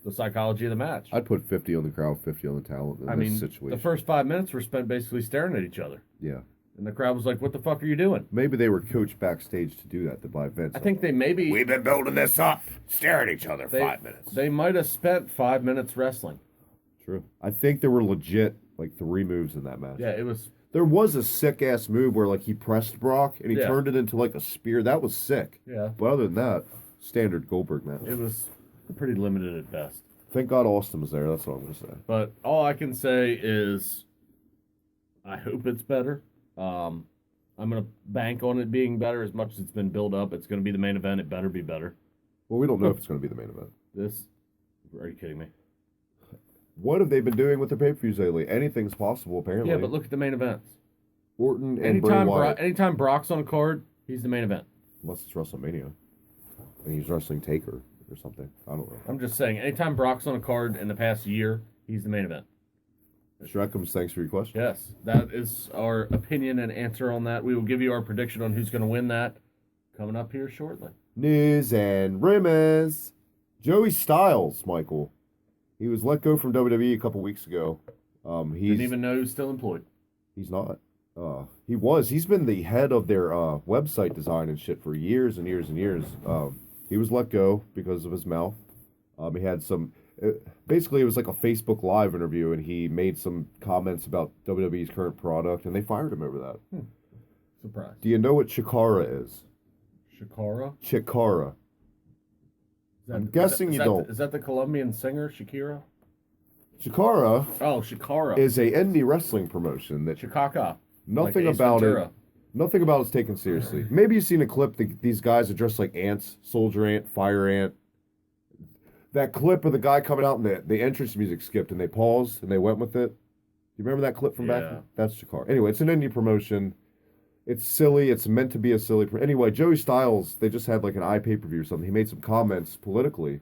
the psychology of the match. I'd put 50 on the crowd, 50 on the talent in this situation. The first 5 minutes were spent basically staring at each other. Yeah. And the crowd was like, what the fuck are you doing? Maybe they were coached backstage to do that, by Vince. I think they maybe... We've been building this up. Stare at each other 5 minutes. They might have spent 5 minutes wrestling. True. I think there were legit, 3 moves in that match. Yeah, it was... There was a sick-ass move where, he pressed Brock, and he turned it into, a spear. That was sick. Yeah. But other than that, standard Goldberg match. It was pretty limited at best. Thank God Austin was there. That's what I'm going to say. But all I can say is I hope it's better. I'm going to bank on it being better as much as it's been built up. It's going to be the main event. It better be better. Well, we don't know if it's going to be the main event. This, are you kidding me? What have they been doing with the pay-per-views lately? Anything's possible, apparently. Yeah, but look at the main events. Orton and Bray Wyatt. Anytime Brock's on a card, he's the main event. Unless it's WrestleMania. And he's wrestling Taker or something. I don't know. I'm just saying, anytime Brock's on a card in the past year, he's the main event. Shrekums, thanks for your question. Yes, that is our opinion and answer on that. We will give you our prediction on who's going to win that coming up here shortly. News and rumors. Joey Styles, Michael. He was let go from WWE a couple weeks ago. Didn't even know he was still employed. He's not. He was. He's been the head of their website design and shit for years and years and years. He was let go because of his mouth. He had some... basically, it was like a Facebook Live interview, and he made some comments about WWE's current product, and they fired him over that. Surprise. Do you know what Chikara is? Shakira? Chikara. I'm guessing you don't. Is that the Colombian singer, Shakira? Chikara Oh, Shakara. is a indie wrestling promotion that Chikaka. nothing Like Ace about Ventura. it. Nothing about it's taken seriously. Maybe you've seen a clip. These guys are dressed like ants, soldier ant, fire ant. That clip of the guy coming out and the entrance music skipped and they paused and they went with it. Do you remember that clip from back? Yeah. That's Chikara. Anyway, it's an indie promotion. It's silly. It's meant to be a silly. Anyway, Joey Styles, they just had like an iPay-per-view or something. He made some comments politically.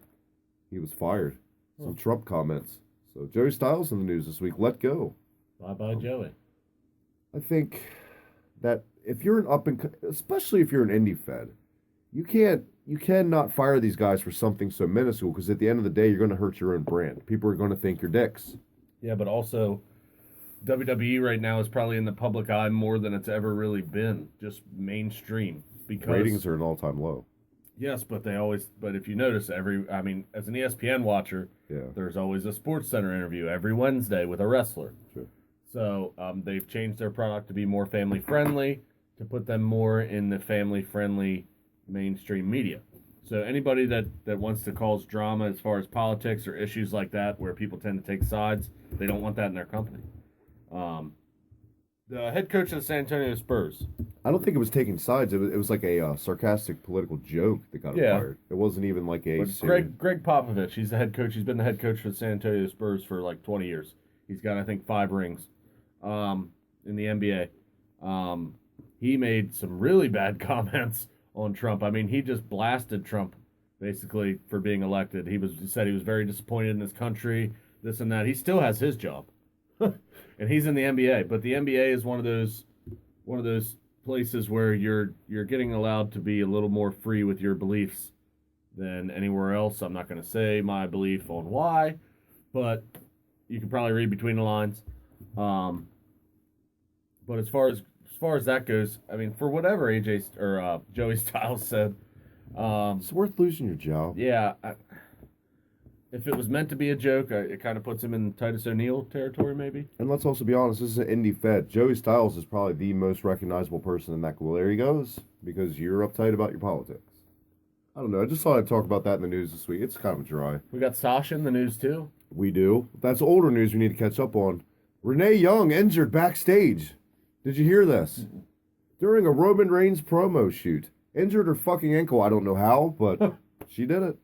He was fired. Some Trump comments. So Joey Styles in the news this week. Let go. Bye-bye, Joey. I think that if you're especially if you're an indie fed, you cannot fire these guys for something so minuscule, because at the end of the day, you're going to hurt your own brand. People are going to think you're dicks. Yeah, but also WWE right now is probably in the public eye more than it's ever really been, just mainstream. Because Ratings are an all-time low. Yes, but if you notice, as an ESPN watcher, Yeah. there's always a Sports Center interview every Wednesday with a wrestler. Sure. So they've changed their product to be more family-friendly, to put them more in the family-friendly mainstream media. So anybody that wants to cause drama as far as politics or issues like that, where people tend to take sides, they don't want that in their company. The head coach of the San Antonio Spurs. I don't think it was taking sides. It was like a sarcastic political joke that got him fired. It wasn't even like a Greg Popovich, he's the head coach. He's been the head coach for the San Antonio Spurs for like 20 years. He's got, I think, 5 rings in the NBA. He made some really bad comments on Trump. I mean, he just blasted Trump, basically, for being elected. He said he was very disappointed in his country, this and that. He still has his job. And he's in the NBA, but the NBA is one of those places where you're getting allowed to be a little more free with your beliefs than anywhere else. I'm not going to say my belief on why, but you can probably read between the lines. But as far as that goes, I mean, for whatever Joey Styles said, it's worth losing your job. Yeah. If it was meant to be a joke, it kind of puts him in Titus O'Neil territory, maybe. And let's also be honest, this is an indie fed. Joey Styles is probably the most recognizable person in that group. Well, there he goes, because you're uptight about your politics. I don't know. I just thought I'd talk about that in the news this week. It's kind of dry. We got Sasha in the news, too. We do. That's older news we need to catch up on. Renee Young injured backstage. Did you hear this? During a Roman Reigns promo shoot. Injured her fucking ankle. I don't know how, but she did it.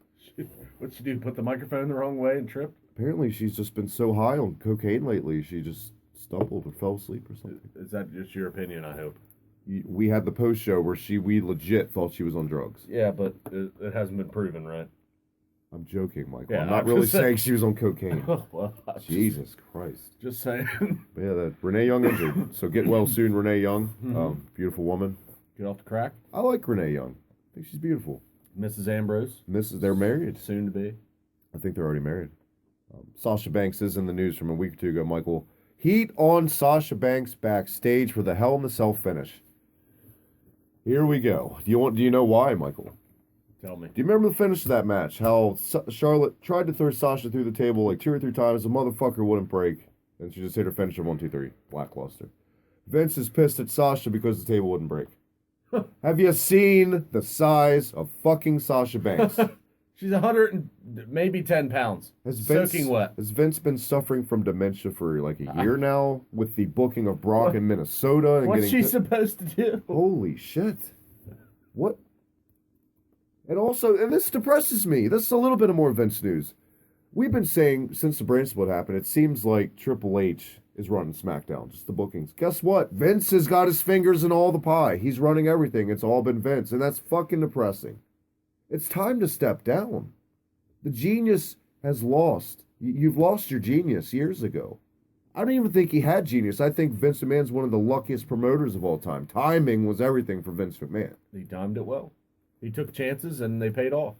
What'd she do? Put the microphone the wrong way and tripped? Apparently she's just been so high on cocaine lately, she just stumbled or fell asleep or something. Is that just your opinion, I hope? We had the post show where we legit thought she was on drugs. Yeah, but it hasn't been proven, right? I'm joking, Michael. Yeah, I'm not really saying she was on cocaine. Well, Jesus Christ. Just saying. But yeah, that Renee Young injured. So get well soon, Renee Young. Beautiful woman. Get off the crack. I like Renee Young. I think she's beautiful. Mrs. Ambrose. They're married. Soon to be. I think they're already married. Sasha Banks is in the news from a week or two ago, Michael. Heat on Sasha Banks backstage for the Hell in the Cell finish. Here we go. Do you know why, Michael? Tell me. Do you remember the finish of that match? How Charlotte tried to throw Sasha through the table like 2 or 3 times. The motherfucker wouldn't break. And she just hit her finisher 1, 2, 3. Lackluster. Vince is pissed at Sasha because the table wouldn't break. Have you seen the size of fucking Sasha Banks? She's 100 and maybe 10 pounds. Soaking wet. Has Vince been suffering from dementia for like a year now with the booking of Brock in Minnesota? And what's she supposed to do? Holy shit. What? And also, and this depresses me. This is a little bit of more Vince news. We've been saying since the brand split happened, it seems like Triple H is running SmackDown, just the bookings. Guess what? Vince has got his fingers in all the pie. He's running everything. It's all been Vince, and that's fucking depressing. It's time to step down. The genius has lost. You've lost your genius years ago. I don't even think he had genius. I think Vince McMahon's one of the luckiest promoters of all time. Timing was everything for Vince McMahon. He timed it well. He took chances, and they paid off.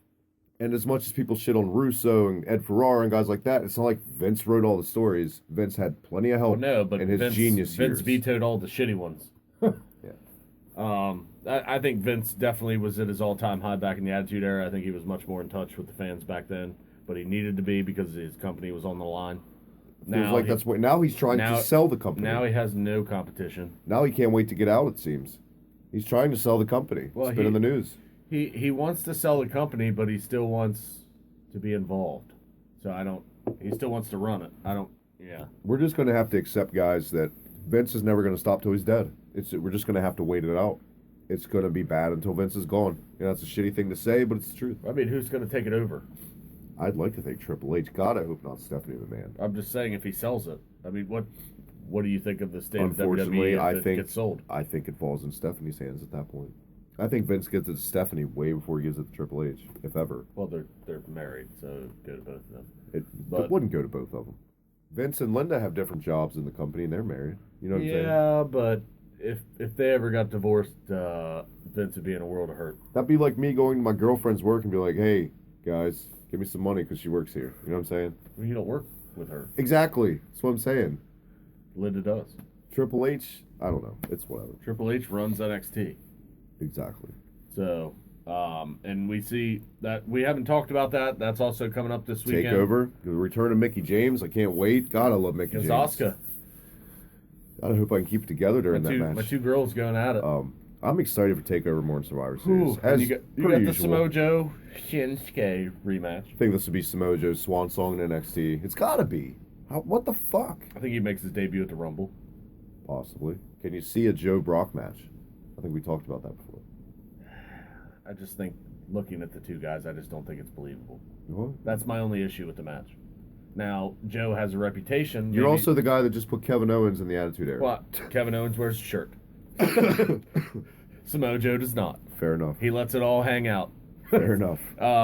And as much as people shit on Russo and Ed Ferrara and guys like that, it's not like Vince wrote all the stories. Vince had plenty of help in his genius years. Vince vetoed all the shitty ones. Yeah. I think Vince definitely was at his all-time high back in the Attitude Era. I think he was much more in touch with the fans back then, but he needed to be because his company was on the line. Now he's trying to sell the company. Now he has no competition. Now he can't wait to get out, it seems. He's trying to sell the company. Well, it's been in the news. He wants to sell the company, but he still wants to be involved. So he still wants to run it. We're just going to have to accept, guys, that Vince is never going to stop till he's dead. We're just going to have to wait it out. It's going to be bad until Vince is gone. It's a shitty thing to say, but it's the truth. I mean, who's going to take it over? I'd like to think Triple H. God, I hope not Stephanie McMahon. I'm just saying if he sells it. I mean, what do you think of the state of Unfortunately, WWE if it gets sold? I think it falls in Stephanie's hands at that point. I think Vince gives it to Stephanie way before he gives it to Triple H, if ever. Well, they're married, so it'd go to both of them. It wouldn't go to both of them. Vince and Linda have different jobs in the company, and they're married. You know what I'm saying? Yeah, but if they ever got divorced, Vince would be in a world of hurt. That'd be like me going to my girlfriend's work and be like, hey, guys, give me some money because she works here. You know what I'm saying? Well, you don't work with her. Exactly. That's what I'm saying. Linda does. Triple H, I don't know. It's whatever. Triple H runs NXT. Exactly. So, and we see that we haven't talked about that. That's also coming up this weekend. Takeover. The return of Mickey James. I can't wait. God, I love Mickey James. Asuka. God, I hope I can keep it together during that match. My two girls going at it. I'm excited for Takeover more than Survivor Series. You got the Samoa Joe Shinsuke rematch. I think this would be Samoa Joe's swan song in NXT. It's got to be. What the fuck? I think he makes his debut at the Rumble. Possibly. Can you see a Joe Brock match? I think we talked about that before. I just think, looking at the two guys, I just don't think it's believable. What? That's my only issue with the match. Now, Joe has a reputation. You're also the guy that just put Kevin Owens in the Attitude Era. Well, Kevin Owens wears a shirt. Samoa Joe does not. Fair enough. He lets it all hang out. Fair enough.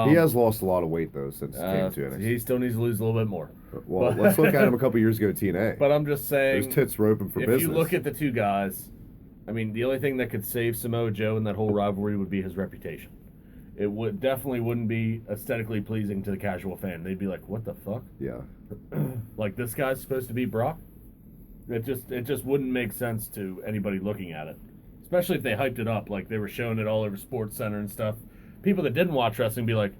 He has lost a lot of weight, though, since he came to NXT. He still needs to lose a little bit more. Well, let's look at him a couple years ago at TNA. But I'm just saying... Those tits were open for business. If you look at the two guys, I mean, the only thing that could save Samoa Joe in that whole rivalry would be his reputation. It definitely wouldn't be aesthetically pleasing to the casual fan. They'd be like, what the fuck? Yeah. Like, this guy's supposed to be Brock? It just wouldn't make sense to anybody looking at it. Especially if they hyped it up, like they were showing it all over Sports Center and stuff. People that didn't watch wrestling be like,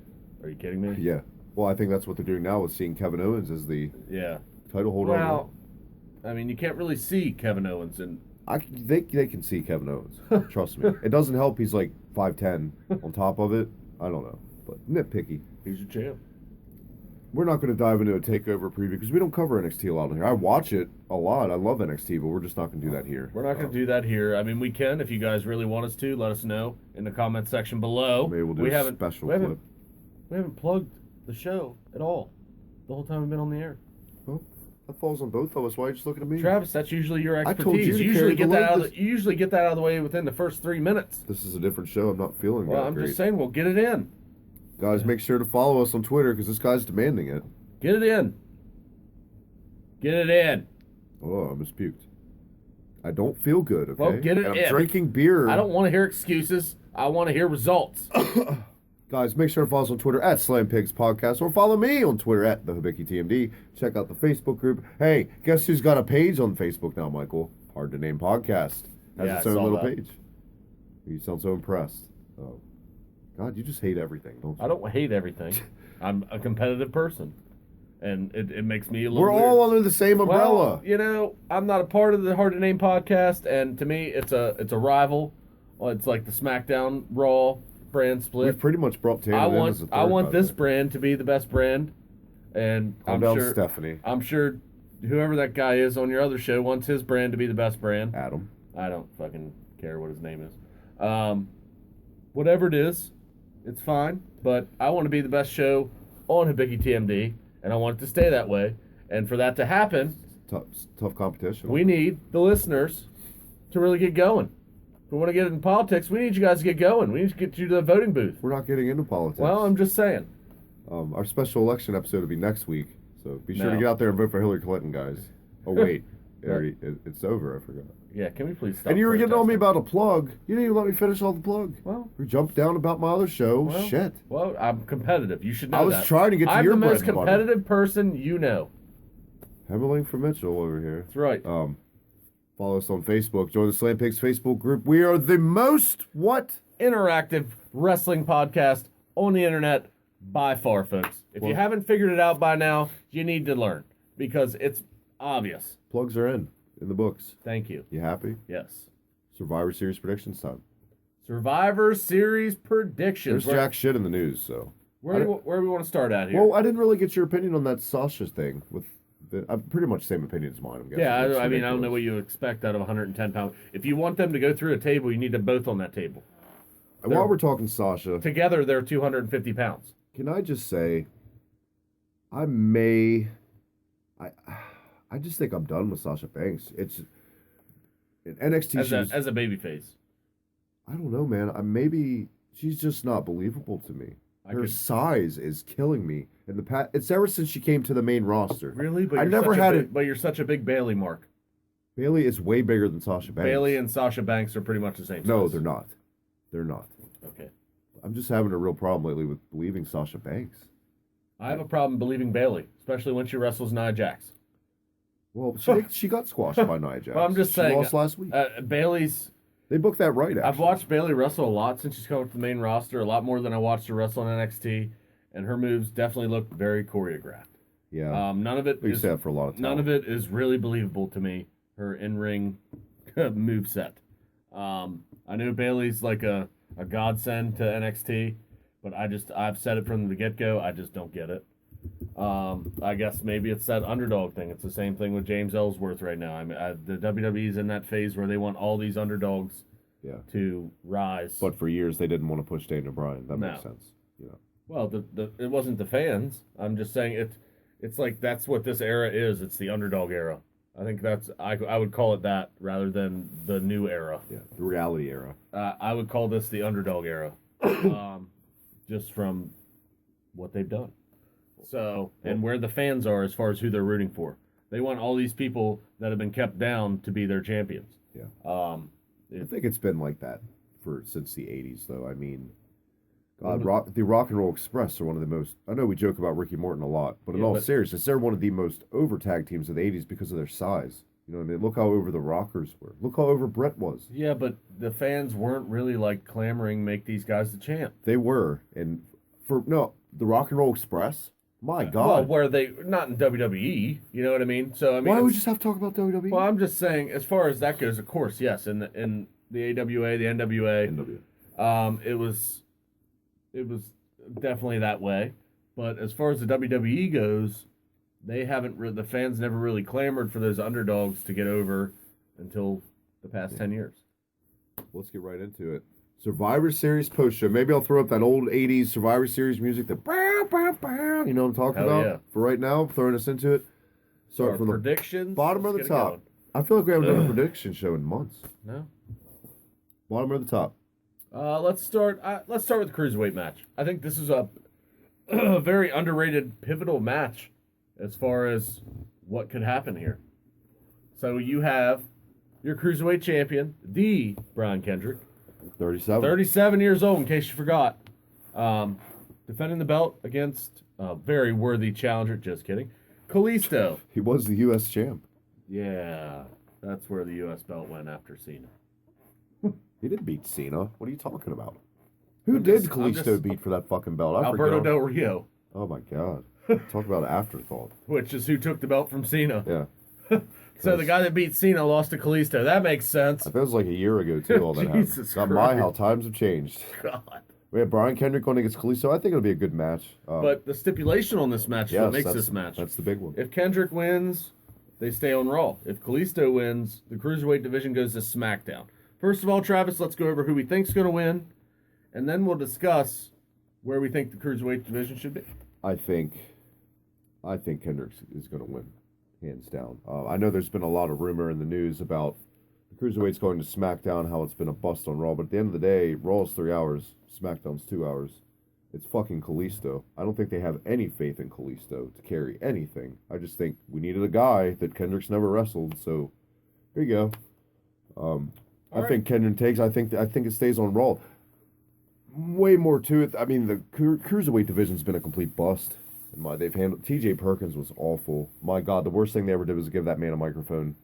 are you kidding me? Yeah. Well, I think that's what they're doing now with seeing Kevin Owens as the title holder. Well, I mean, you can't really see Kevin Owens. They can see Kevin Owens. Trust me. It doesn't help he's like 5'10". On top of it, I don't know. But nitpicky. He's a champ. We're not going to dive into a takeover preview because we don't cover NXT a lot on here. I watch it a lot. I love NXT, but we're just not going to do that here. We're not going to do that here. I mean, we can if you guys really want us to. Let us know in the comment section below. Maybe we'll do a special clip. We haven't plugged the show at all the whole time we've been on the air. Well, that falls on both of us. Why are you just looking at me? Travis, that's usually your expertise. I told you to you usually get that out of the way within the first 3 minutes. This is a different show. I'm not feeling well, I'm great. just saying, we'll get it in. Guys, make sure to follow us on Twitter because this guy's demanding it. Get it in. Get it in. Oh, I almost puked. I don't feel good, okay? Well, get it in. I'm drinking beer. I don't want to hear excuses. I want to hear results. Guys, make sure to follow us on Twitter at Slam Pigs Podcast or follow me on Twitter at the Hibiki TMD. Check out the Facebook group. Hey, guess who's got a page on Facebook now, Michael? Hard to Name Podcast. Has its own little page. You sound so impressed. Oh, God, you just hate everything, don't you? I don't hate everything. I'm a competitive person. And it makes me a little We're weird. all under the same umbrella. Well, you know, I'm not a part of the Hard to Name podcast, and to me, it's a rival. Well, it's like the SmackDown Raw brand split. We've pretty much brought Taylor in as a third, I want this brand to be the best brand, and I'm sure Stephanie. I'm sure whoever that guy is on your other show wants his brand to be the best brand. Adam. I don't fucking care what his name is. Whatever it is, It's fine, but I want to be the best show on Hibiki TMD, and I want it to stay that way. And for that to happen, Tough competition. we need the listeners to really get going. If we want to get in politics, we need you guys to get going. We need to get you to the voting booth. We're not getting into politics. Well, I'm just saying. Our special election episode will be next week, so be sure No. to get out there and vote for Hillary Clinton, guys. Oh, wait. It's over. I forgot. Yeah, can we please stop? And you were getting on me protesting? about a plug. You didn't even let me finish all the plug. Well, We jumped down about my other show. well, Shit. Well, I'm competitive. You should know I was that. trying to get to I'm your the bread most and butter. competitive person you know. Hemmerling for Mitchell over here. That's right. Follow us on Facebook. Join the Slam Pigs Facebook group. We are the most Interactive wrestling podcast on the internet by far, folks. If you haven't figured it out by now, you need to learn because it's obvious. Plugs are in the books. Thank you. You happy? Yes. Survivor Series predictions time. Survivor Series predictions. There's jack shit in the news, so. Where do we want to start at here? Well, I didn't really get your opinion on that Sasha thing. I'm pretty much the same opinion as mine, I'm guessing. yeah, It's I mean, I don't know ridiculous. what you expect out of 110 pounds. If you want them to go through a table, you need them both on that table. And while we're talking Sasha, Together, they're 250 pounds. can I just say, I just think I'm done with Sasha Banks. It's in NXT. As a baby face. I don't know, man. Maybe she's just not believable to me. Her size is killing me. In the past, it's ever since she came to the main roster. Really? But I you're never such a had big- it. But you're such a big Bayley mark. Bayley is way bigger than Sasha Banks. Bayley and Sasha Banks are pretty much the same No, size. they're not. They're not. Okay. I'm just having a real problem lately with believing Sasha Banks. I have a problem believing Bayley, especially when she wrestles Nia Jax. Well, she got squashed by Nia Jax. Well, I'm just she saying. lost last week. Bayley's. They booked that right. Actually. I've watched Bayley wrestle a lot since she's come up to the main roster, a lot more than I watched her wrestle on NXT, and her moves definitely look very choreographed. Yeah. None of it We is say that for a lot of time. none of it is really believable to me. Her in-ring move set. I know Bayley's like a godsend to NXT, but I've said it from the get-go. I just don't get it. I guess maybe it's that underdog thing. It's the same thing with James Ellsworth right now. I mean, the WWE's in that phase where they want all these underdogs to rise. But for years they didn't want to push Daniel Bryan. That makes sense. You know. Well, it wasn't the fans. I'm just saying it's like that's what this era is. It's the underdog era. I think I would call it that rather than the new era. Yeah, the reality era. I would call this the underdog era, just from what they've done. So, and where the fans are as far as who they're rooting for. They want all these people that have been kept down to be their champions. Yeah. I think it's been like that since the 80s, though. I mean, God, the Rock and Roll Express are one of the most... I know we joke about Ricky Morton a lot, but in all seriousness, they're one of the most over tag teams of the 80s because of their size. You know what I mean? Look how over the Rockers were. Look how over Brett was. Yeah, but the fans weren't really like clamoring, make these guys the champ. They were. And the Rock and Roll Express... My God. Well, where they not in WWE, you know what I mean? So I mean, why do we just have to talk about WWE? Well, I'm just saying, as far as that goes, of course, yes. In the AWA, the NWA, it was definitely that way. But as far as the WWE goes, they haven't. The fans never really clamored for those underdogs to get over until the past 10 years. Let's get right into it. Survivor Series post show. Maybe I'll throw up that old 80s Survivor Series music. You know what I'm talking about? Yeah. For right now, throwing us into it. Start from the predictions. bottom of the Let's get it top. going. I feel like we haven't done a prediction show in months. No. Bottom of the top. Let's start with the cruiserweight match. I think this is a very underrated, pivotal match as far as what could happen here. So you have your cruiserweight champion, the Brian Kendrick. 37 years old, in case you forgot. Defending the belt against a very worthy challenger. Just kidding. Kalisto. He was the U.S. champ. Yeah, that's where the U.S. belt went after Cena. He didn't beat Cena. What are you talking about? Who did Kalisto beat for that fucking belt? I Alberto forgot. Del Rio. Oh, my God. Talk about an afterthought. Which is who took the belt from Cena. Yeah. So the guy that beat Cena lost to Kalisto. That makes sense. That was like a year ago, too, all that happened. Jesus Not my Christ. how times have changed. God. We have Brian Kendrick going against Kalisto. I think it'll be a good match. But the stipulation on this match is what makes this match. That's the big one. If Kendrick wins, they stay on Raw. If Kalisto wins, the Cruiserweight division goes to SmackDown. First of all, Travis, let's go over who we think's going to win, and then we'll discuss where we think the cruiserweight division should be? I think Kendrick is going to win, hands down. I know there's been a lot of rumor in the news about the cruiserweights going to SmackDown, how it's been a bust on Raw, but at the end of the day, Raw is 3 hours, SmackDown's 2 hours. It's fucking Kalisto. I don't think they have any faith in Kalisto to carry anything. I just think we needed a guy that Kendrick's never wrestled, so here you go. I think Kendrick takes. I think it stays on Raw. Way more to it. I mean, the cruiserweight division's been a complete bust. They've handled. T.J. Perkins was awful. My God, the worst thing they ever did was give that man a microphone.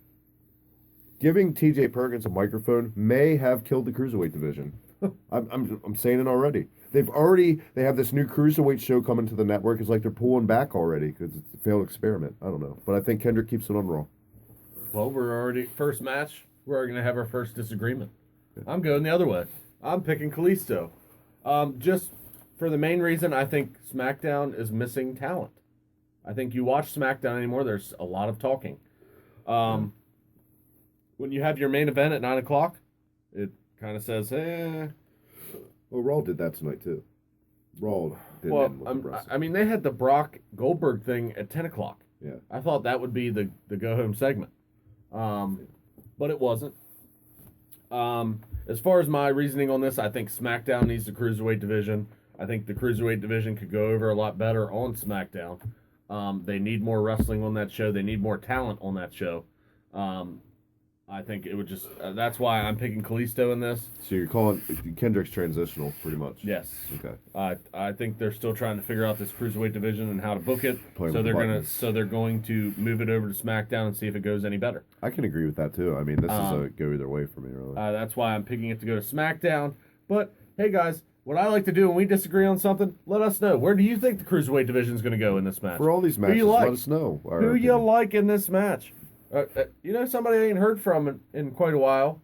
Giving T.J. Perkins a microphone may have killed the cruiserweight division. I'm saying it already. They have this new cruiserweight show coming to the network. It's like they're pulling back already because it's a failed experiment. I don't know, but I think Kendrick keeps it on Raw. Well, we're already first match. We're already gonna have our first disagreement. I'm going the other way. I'm picking Kalisto. Just for the main reason, I think SmackDown is missing talent. I think you watch SmackDown anymore, there's a lot of talking. When you have your main event at 9 o'clock, it kind of says, Well, Raw did that tonight, too. Raw did I mean, they had the Brock Goldberg thing at 10 o'clock. Yeah. I thought that would be the go-home segment. But it wasn't. As far as my reasoning on this, I think SmackDown needs the Cruiserweight division. I think the Cruiserweight division could go over a lot better on SmackDown. They need more wrestling on that show. They need more talent on that show. I think it would just... that's why I'm picking Kalisto in this. So you're calling Kendrick's transitional, pretty much? Yes. Okay. I think they're still trying to figure out this Cruiserweight division and how to book it. So they're going to move it over to SmackDown and see if it goes any better. I can agree with that, too. I mean, this is a go either way for me, really. That's why I'm picking it to go to SmackDown. But, hey, guys, what I like to do when we disagree on something, let us know. Where do you think the Cruiserweight division is going to go in this match? For all these matches, let us know. Who you like in this match? You know somebody I ain't heard from in quite a while?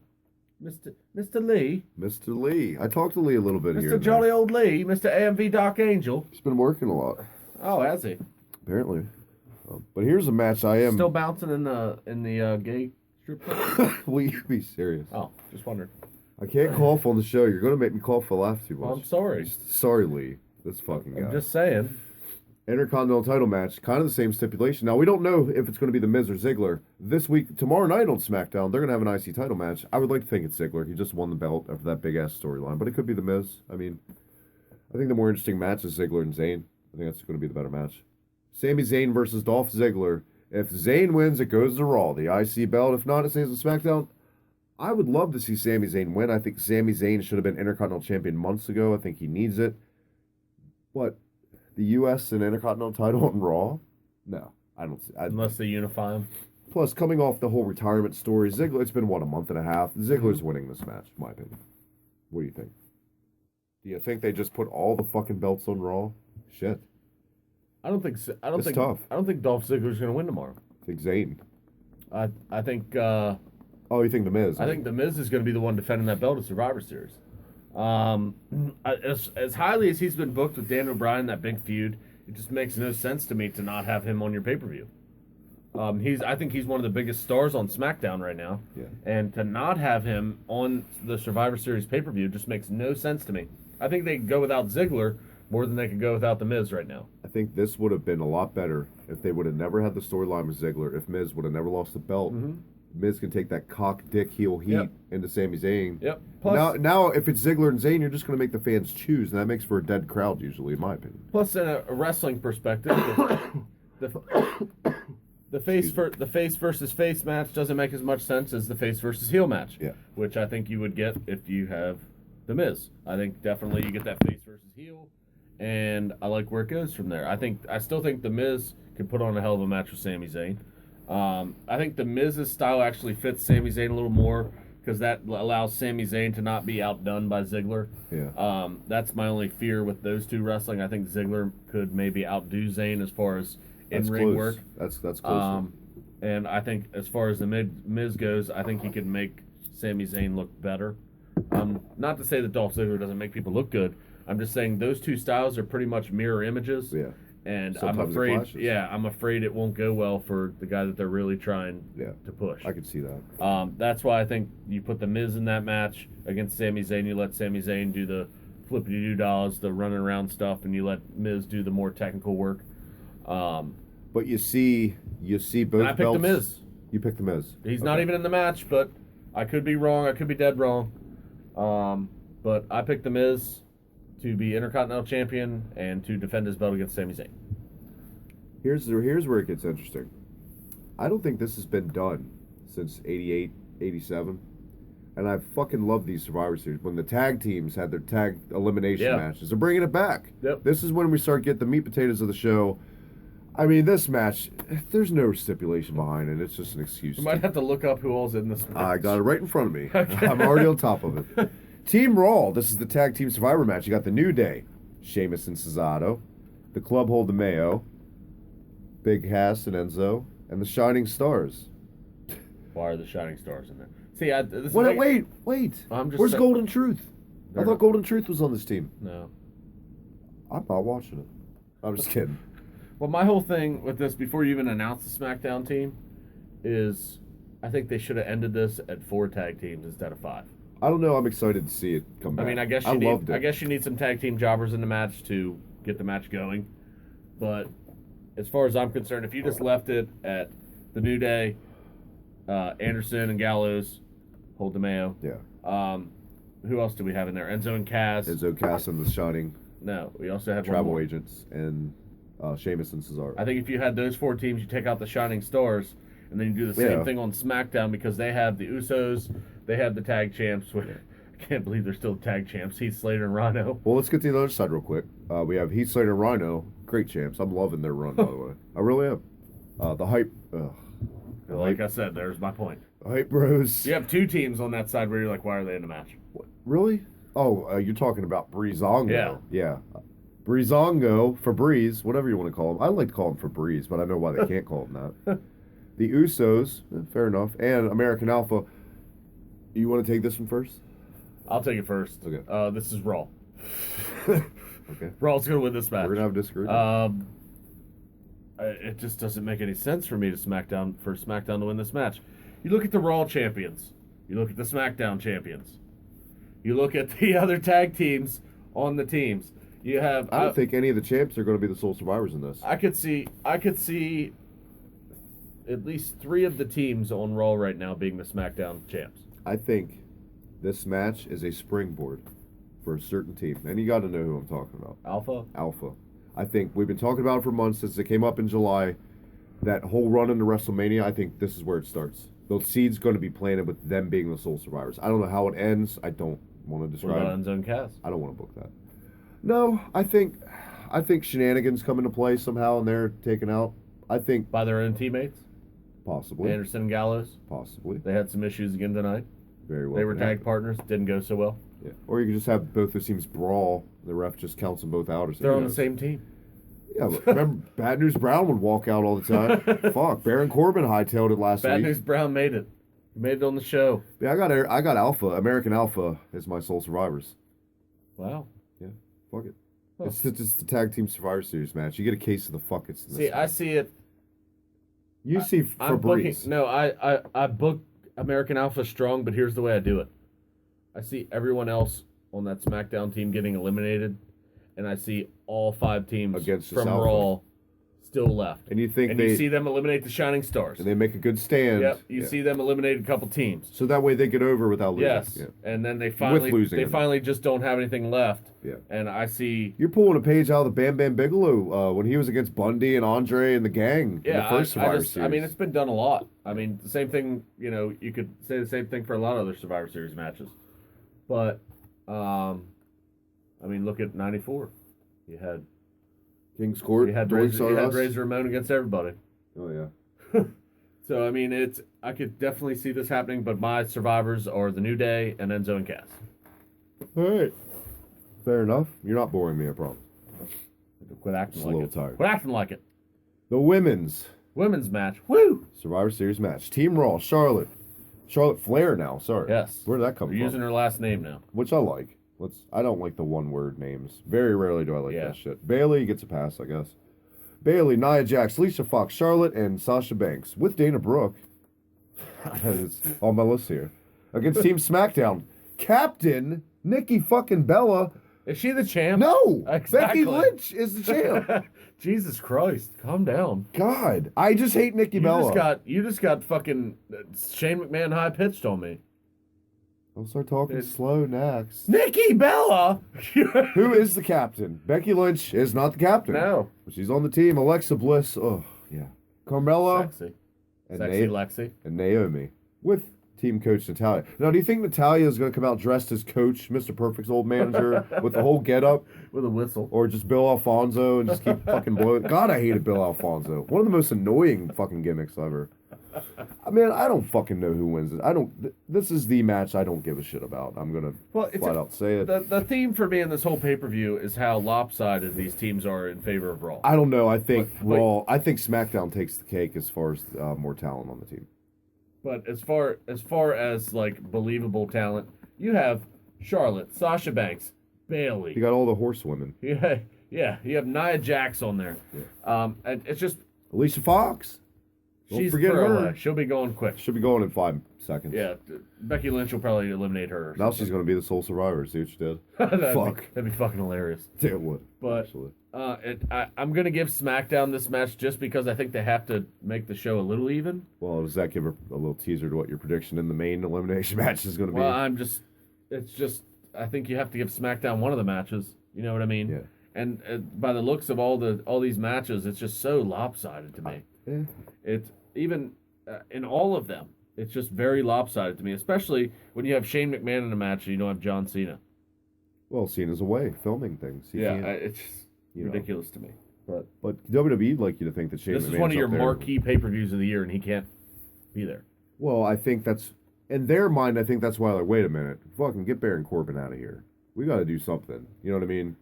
Mr. Lee. Mr. Lee. I talked to Lee a little bit here. Mr. Jolly Old Lee. Mr. AMV Doc Angel. He's been working a lot. Oh, has he? Apparently. But here's a match I am... Still bouncing in the gay strip club? Will you be serious? Oh, just wondered. I can't cough on the show. You're going to make me cough for laugh too much. Well, I'm sorry. Sorry, Lee. This fucking guy. I'm just saying. Intercontinental title match, kind of the same stipulation. Now, we don't know if it's going to be The Miz or Ziggler. This week, tomorrow night on SmackDown, they're going to have an IC title match. I would like to think it's Ziggler. He just won the belt after that big-ass storyline. But it could be The Miz. I mean, I think the more interesting match is Ziggler and Zayn. I think that's going to be the better match. Sami Zayn versus Dolph Ziggler. If Zayn wins, it goes to Raw, the IC belt. If not, it stays on SmackDown. I would love to see Sami Zayn win. I think Sami Zayn should have been Intercontinental Champion months ago. I think he needs it. But... the U.S. and Intercontinental title on Raw? No, I don't see. Unless they unify them. Plus, coming off the whole retirement story, Ziggler, it's been, a month and a half? Ziggler's winning this match, in my opinion. What do you think? Do you think they just put all the fucking belts on Raw? Shit. I don't think so. It's tough. I don't think Dolph Ziggler's going to win tomorrow. I think Zayn. I think... oh, you think The Miz? I think The Miz is going to be the one defending that belt at Survivor Series. As highly as he's been booked with Daniel Bryan, that big feud, it just makes no sense to me to not have him on your pay-per-view. I think he's one of the biggest stars on SmackDown right now. Yeah. And to not have him on the Survivor Series pay-per-view just makes no sense to me. I think they could go without Ziggler more than they could go without The Miz right now. I think this would have been a lot better if they would have never had the storyline with Ziggler, if Miz would have never lost the belt. Mm-hmm. Miz can take that cock, dick, heel heat into Sami Zayn. Yep. Plus, now, if it's Ziggler and Zayn, you're just going to make the fans choose, and that makes for a dead crowd, usually, in my opinion. Plus, in a wrestling perspective, the face versus face match doesn't make as much sense as the face versus heel match. Yeah. Which I think you would get if you have The Miz. I think definitely you get that face versus heel, and I like where it goes from there. I still think The Miz could put on a hell of a match with Sami Zayn. I think The Miz's style actually fits Sami Zayn a little more because that allows Sami Zayn to not be outdone by Ziggler. Yeah. That's my only fear with those two wrestling. I think Ziggler could maybe outdo Zayn as far as in-ring work. That's close. And I think as far as the Miz goes, I think he could make Sami Zayn look better. Not to say that Dolph Ziggler doesn't make people look good. I'm just saying those two styles are pretty much mirror images. Yeah. And Sometimes I'm afraid it won't go well for the guy that they're really trying to push. I could see that. That's why I think you put The Miz in that match against Sami Zayn. You let Sami Zayn do the flippity-doo-dahs, the running around stuff, and you let Miz do the more technical work. But you see both And I picked belts. the Miz. You picked the Miz. He's not even in the match, but I could be wrong. I could be dead wrong. But I picked the Miz to be Intercontinental Champion and to defend his belt against Sami Zayn. Here's where it gets interesting. I don't think this has been done since 88, 87. And I fucking love these Survivor Series. When the tag teams had their tag elimination matches, they're bringing it back. Yep. This is when we start getting the meat potatoes of the show. I mean, this match, there's no stipulation behind it. It's just an excuse. You might have to look up who all's in this match. I got it right in front of me. I'm already on top of it. Team Raw, this is the Tag Team Survivor match. You got the New Day, Sheamus and Cesaro, the Club Hold the Mayo, Big Cass and Enzo, and the Shining Stars. Why are the Shining Stars in there? See, Wait. I'm just Where's saying- Golden Truth? I thought Golden Truth was on this team. No. I'm not watching it. I'm just kidding. Well, my whole thing with this, before you even announce the SmackDown team, is I think they should have ended this at 4 tag teams instead of 5. I don't know. I'm excited to see it come back. I mean, I guess you need some tag team jobbers in the match to get the match going. But as far as I'm concerned, if you just left it at the New Day, Anderson and Gallows, Hold the Mayo. Yeah. Who else do we have in there? Enzo and Cass. Enzo Cass and the Shining No, we also have Travel one more. Agents and Sheamus and Cesaro. I think if you had those 4 teams, you take out the Shining Stars, and then you do the same thing on SmackDown because they have the Usos, they have the tag champs. I can't believe they're still tag champs. Heath Slater and Rhino. Well, let's get to the other side real quick. We have Heath Slater and Rhino, great champs. I'm loving their run, by the way. I really am. The hype. Like I said, there's my point. Hype Bros. You have 2 teams on that side where you're like, why are they in the match? What, really? Oh, you're talking about Breezango. Yeah. Breezango, Febreze, whatever you want to call him. I like to call him Febreze, but I know why they can't call him that. The Usos, fair enough, and American Alpha. You want to take this one first? I'll take it first. Okay. This is Raw. Okay. Raw's going to win this match. We're going to have a disagreement. It just doesn't make any sense for me for SmackDown to win this match. You look at the Raw champions. You look at the SmackDown champions. You look at the other tag teams on the teams. You have. I don't think any of the champs are going to be the sole survivors in this. I could see at least 3 of the teams on Raw right now being the SmackDown champs. I think this match is a springboard for a certain team. And you got to know who I'm talking about. Alpha. I think we've been talking about it for months since it came up in July. That whole run into WrestleMania, I think this is where it starts. The seed's going to be planted with them being the sole survivors. I don't know how it ends. I don't want to describe What about Enzo and Cass? I don't want to book that. No, I think shenanigans come into play somehow and they're taken out. I think By their own teammates? possibly. Anderson and Gallows? Possibly. They had some issues again tonight. Very well. They were could tag happen. partners. Didn't go so well. Yeah. Or you could just have both those teams brawl. The ref just counts them both out or something. They're on the same team. Yeah, but remember, Bad News Brown would walk out all the time. Fuck, Baron Corbin hightailed it last Bad week. News Brown made it. He made it on the show. Yeah, I got Alpha, American Alpha as my sole survivors. Wow. Yeah, fuck it. Huh. It's just the Tag Team Survivor Series match. You get a case of the fuck it's. See, I see it. You see I'm booking. Febreze. No, I book American Alpha strong, but here's the way I do it. I see everyone else on that SmackDown team getting eliminated, and I see all 5 teams Against this from Alpha. Raw still left. And you think and they you see them eliminate the Shining Stars. and they make a good stand. Yep. You Yeah. see them eliminate a couple teams. So that way they get over without losing. Yes. Yeah. And then they losing or not. finally just don't have anything left. Yeah. And I see. You're pulling a page out of the Bam Bam Bigelow when he was against Bundy and Andre and the gang in the first Survivor Series. I mean, it's been done a lot. I mean, the same thing, you could say the same thing for a lot of other Survivor Series matches. But, I mean, look at 94. You had King's Court. Razor Ramon against everybody. Oh, yeah. So, I mean, I could definitely see this happening, but my survivors are the New Day and Enzo and Cass. All right. Fair enough. You're not boring me, I promise. Quit acting Just a like little it. tired. Quit acting like it. The women's Women's match. Woo! Survivor Series match. Team Raw, Charlotte Flair now, sorry. Yes. Where did that come We're from? using her last name now. Which I like. I don't like the one-word names. Very rarely do I like that shit. Bayley gets a pass, I guess. Bayley, Nia Jax, Alicia Fox, Charlotte, and Sasha Banks. With Dana Brooke. It's on my list here. Against Team SmackDown. Captain Nikki fucking Bella, Is she the champ? No! Exactly. Becky Lynch is the champ. Jesus Christ. Calm down. God. I just hate Nikki Bella. You just got fucking Shane McMahon high pitched on me. I'll start talking slow next. Nikki Bella! Who is the captain? Becky Lynch is not the captain. No. She's on the team. Alexa Bliss. Oh, yeah. Carmella. Sexy. And Sexy Lexi. And Naomi. With team coach Natalia. Now, do you think Natalia is going to come out dressed as coach, Mr. Perfect's old manager, with the whole getup? With a whistle. Or just Bill Alfonso and just keep fucking blowing? God, I hated Bill Alfonso. One of the most annoying fucking gimmicks ever. I mean, I don't fucking know who wins it. This is the match I don't give a shit about. I'm going to flat out say it. The theme for me in this whole pay-per-view is how lopsided these teams are in favor of Raw. I don't know. I think Raw, I think SmackDown takes the cake as far as more talent on the team. But as far as like believable talent, you have Charlotte, Sasha Banks, Bayley. You got all the horsewomen. Yeah. You have Nia Jax on there. Yeah. And it's just Alicia Fox. Don't she's forget her. She'll be going quick. She'll be going in 5 seconds. Yeah. Becky Lynch will probably eliminate her. Now she's going to be the sole survivor. See what she did? That'd be fucking hilarious. It would. But actually. I'm going to give SmackDown this match just because I think they have to make the show a little even. Well, does that give a little teaser to what your prediction in the main elimination match is going to be? Well, I think you have to give SmackDown one of the matches. You know what I mean? Yeah. And by the looks of all these matches, it's just so lopsided to me. Yeah. It's even in all of them. It's just very lopsided to me, especially when you have Shane McMahon in a match and you don't have John Cena. Well, Cena's away filming things. It's ridiculous to me. But WWE would like you to think that Shane This McMahon's is one of your up there. marquee pay-per-views of the year, and he can't be there. Well, I think that's in their mind. I think that's why. Like, wait a minute, fucking get Baron Corbin out of here. We got to do something. You know what I mean?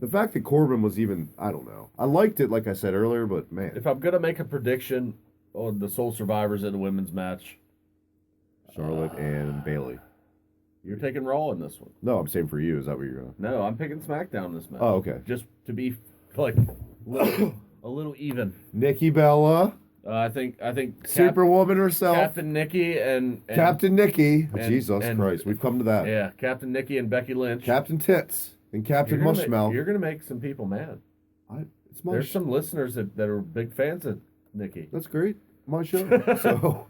The fact that Corbin was even, I don't know. I liked it, like I said earlier, but man. If I'm going to make a prediction on the sole survivors in the women's match, Charlotte and Bayley. You're taking Raw in this one. No, I'm saying for you. Is that what you're going to? No, I'm picking SmackDown in this match. Oh, okay. Just to be like a little even. Nikki Bella. I think Superwoman herself. Captain Nikki and Captain Nikki. and- Jesus and- Christ. We've come to that. Yeah, Captain Nikki and Becky Lynch. Captain Tits and Captain Mushmouth. You're gonna make some people mad. It's my There's some listeners that are big fans of Nikki. That's great. My show. So,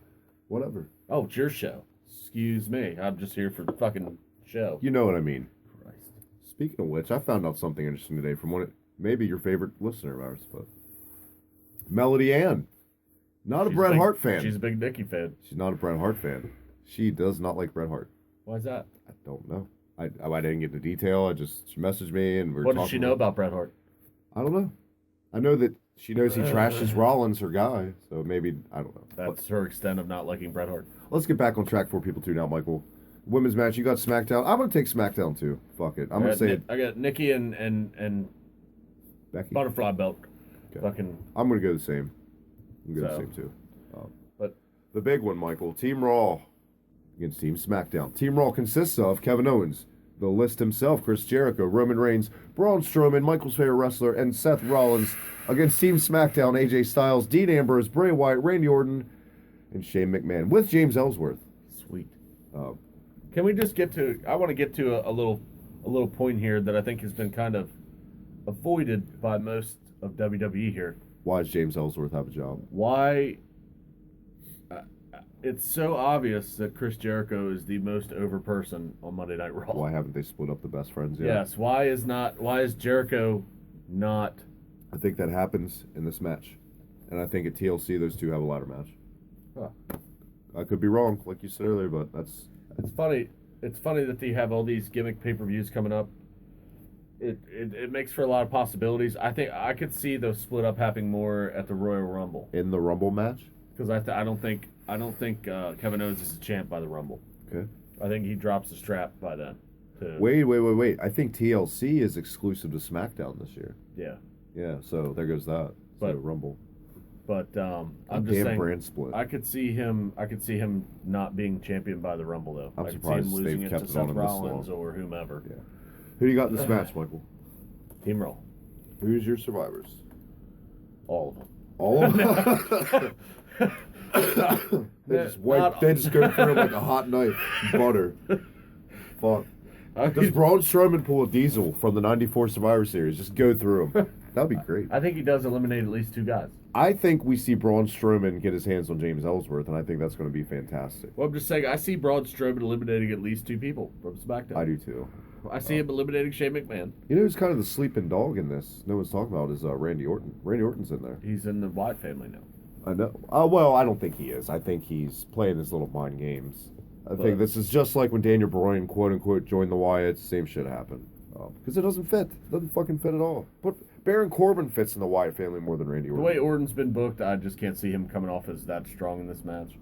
whatever. Oh, it's your show. Excuse me. I'm just here for the fucking show. You know what I mean. Christ. Speaking of which, I found out something interesting today from maybe your favorite listener of ours, but Melody Ann. Not a Bret Hart fan. She's a big Nikki fan. She's not a Bret Hart fan. She does not like Bret Hart. Why is that? I don't know. I didn't get the detail. She messaged me and we were What talking. does she know about Bret Hart? I don't know. I know that she knows he trashes Rollins, her guy. So maybe, I don't know. That's her extent of not liking Bret Hart. Let's get back on track for people tune out, Michael. Women's match, you got SmackDown. I'm going to take SmackDown too. Fuck it. I'm going to say it. I got Nikki and Becky. Butterfly Belt. Okay. Fucking. I'm going to go the same. I'm going to go the same too. But the big one, Michael. Team Raw against Team SmackDown. Team Raw consists of Kevin Owens, the list himself, Chris Jericho, Roman Reigns, Braun Strowman, Michael's favorite wrestler, and Seth Rollins against Team SmackDown, AJ Styles, Dean Ambrose, Bray Wyatt, Randy Orton, and Shane McMahon with James Ellsworth. Sweet. Can we just get to? I want to get to a little point here that I think has been kind of avoided by most of WWE here. Why does James Ellsworth have a job? Why? It's so obvious that Chris Jericho is the most over person on Monday Night Raw. Why haven't they split up the best friends yet? Yes. Why is Jericho not? I think that happens in this match, and I think at TLC those two have a ladder match. Huh. I could be wrong, like you said earlier, but that's. It's funny. It's funny that they have all these gimmick pay-per-views coming up. It makes for a lot of possibilities. I think I could see the split up happening more at the Royal Rumble. In the Rumble match? Because I don't think Kevin Owens is the champ by the Rumble. Okay. I think he drops the strap by then. Wait. I think TLC is exclusive to SmackDown this year. Yeah. Yeah, so there goes that. So But- Rumble. But I'm just saying, brand split. I could see him not being champion by the Rumble though. I'm I could surprised see him losing they've it kept to it Seth on him this Rollins long. or whomever. Yeah. Who do you got in this match, Michael? Team Raw, Who's your survivors? all of them. All of them. They just Not- they just go through like a hot knife. Butter. Fuck. Does Braun Strowman pull a Diesel from the '94 Survivor Series? Just go through them. That'd be great. I think he does eliminate at least 2 guys. I think we see Braun Strowman get his hands on James Ellsworth, and I think that's going to be fantastic. Well, I'm just saying, I see Braun Strowman eliminating at least 2 people from SmackDown. I do too. I see him eliminating Shane McMahon. You know who's kind of the sleeping dog in this? No one's talking about is Randy Orton. Randy Orton's in there. He's in the Wyatt family now. I know. Well, I don't think he is. I think he's playing his little mind games. I think this is just like when Daniel Bryan, quote unquote, joined the Wyatts. Same shit happened. Because it doesn't fit. It doesn't fucking fit at all. But Baron Corbin fits in the Wyatt family more than Randy Orton. The way Orton's been booked, I just can't see him coming off as that strong in this match.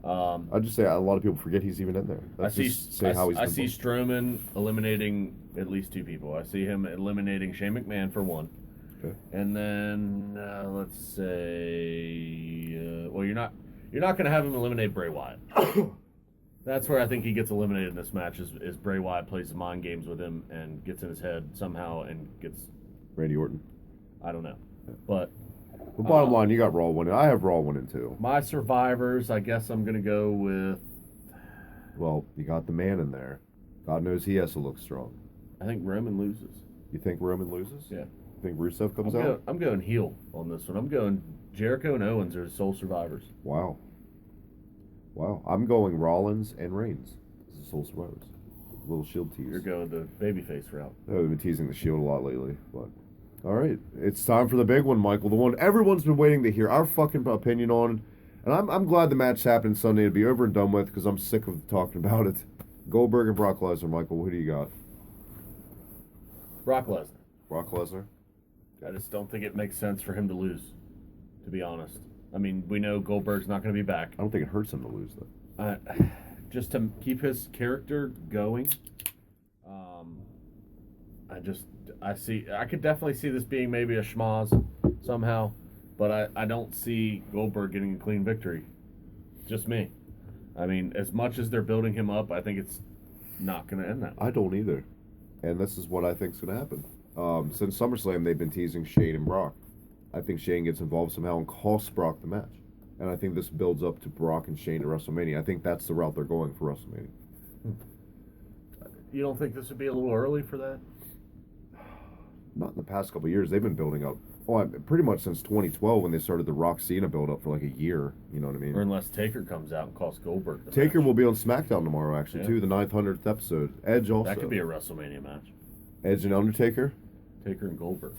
I'd just say a lot of people forget he's even in there. I see Strowman eliminating at least 2 people. I see him eliminating Shane McMahon for 1. Okay. And then let's say, well, you're not going to have him eliminate Bray Wyatt. That's where I think he gets eliminated in this match. Is Bray Wyatt plays the mind games with him and gets in his head somehow and gets Randy Orton. I don't know, but. The bottom line, you got Raw winning. I have Raw winning too. My survivors, I guess I'm going to go with... Well, you got the man in there. God knows he has to look strong. I think Roman loses. You think Roman loses? Yeah. You think Rusev comes out? I'm going heel on this one. I'm going Jericho and Owens are sole survivors. Wow. I'm going Rollins and Reigns as the sole survivors. A little Shield tease. You're going the babyface route. I've been teasing the Shield a lot lately, but... All right, it's time for the big one, Michael. The one everyone's been waiting to hear our fucking opinion on. And I'm glad the match happened Sunday to be over and done with because I'm sick of talking about it. Goldberg and Brock Lesnar, Michael. Who do you got? Brock Lesnar. Brock Lesnar? I just don't think it makes sense for him to lose, to be honest. I mean, we know Goldberg's not going to be back. I don't think it hurts him to lose, though. Just to keep his character going, I could definitely see this being maybe a schmoz somehow, but I don't see Goldberg getting a clean victory. Just me. I mean, as much as they're building him up, I think it's not going to end that way. I don't either. And this is what I think is going to happen. Since SummerSlam, they've been teasing Shane and Brock. I think Shane gets involved somehow and costs Brock the match. And I think this builds up to Brock and Shane at WrestleMania. I think that's the route they're going for WrestleMania. You don't think this would be a little early for that? Not in the past couple of years. They've been building up. Pretty much since 2012 when they started the Rock Cena build up for like a year. You know what I mean? Or unless Taker comes out and costs Goldberg the Taker match. will be on SmackDown tomorrow, actually, too. The 900th episode. Edge also. That could be a WrestleMania match. Edge and Undertaker? Taker and Goldberg.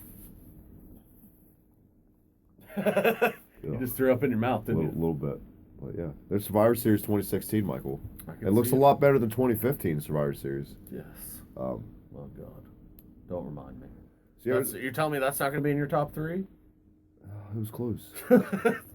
You just threw up in your mouth, didn't you? A little bit. But yeah. There's Survivor Series 2016, Michael. It looks a lot better than 2015 Survivor Series. Yes. Oh, God. Don't remind me. You're telling me that's not going to be in your top 3? It was close.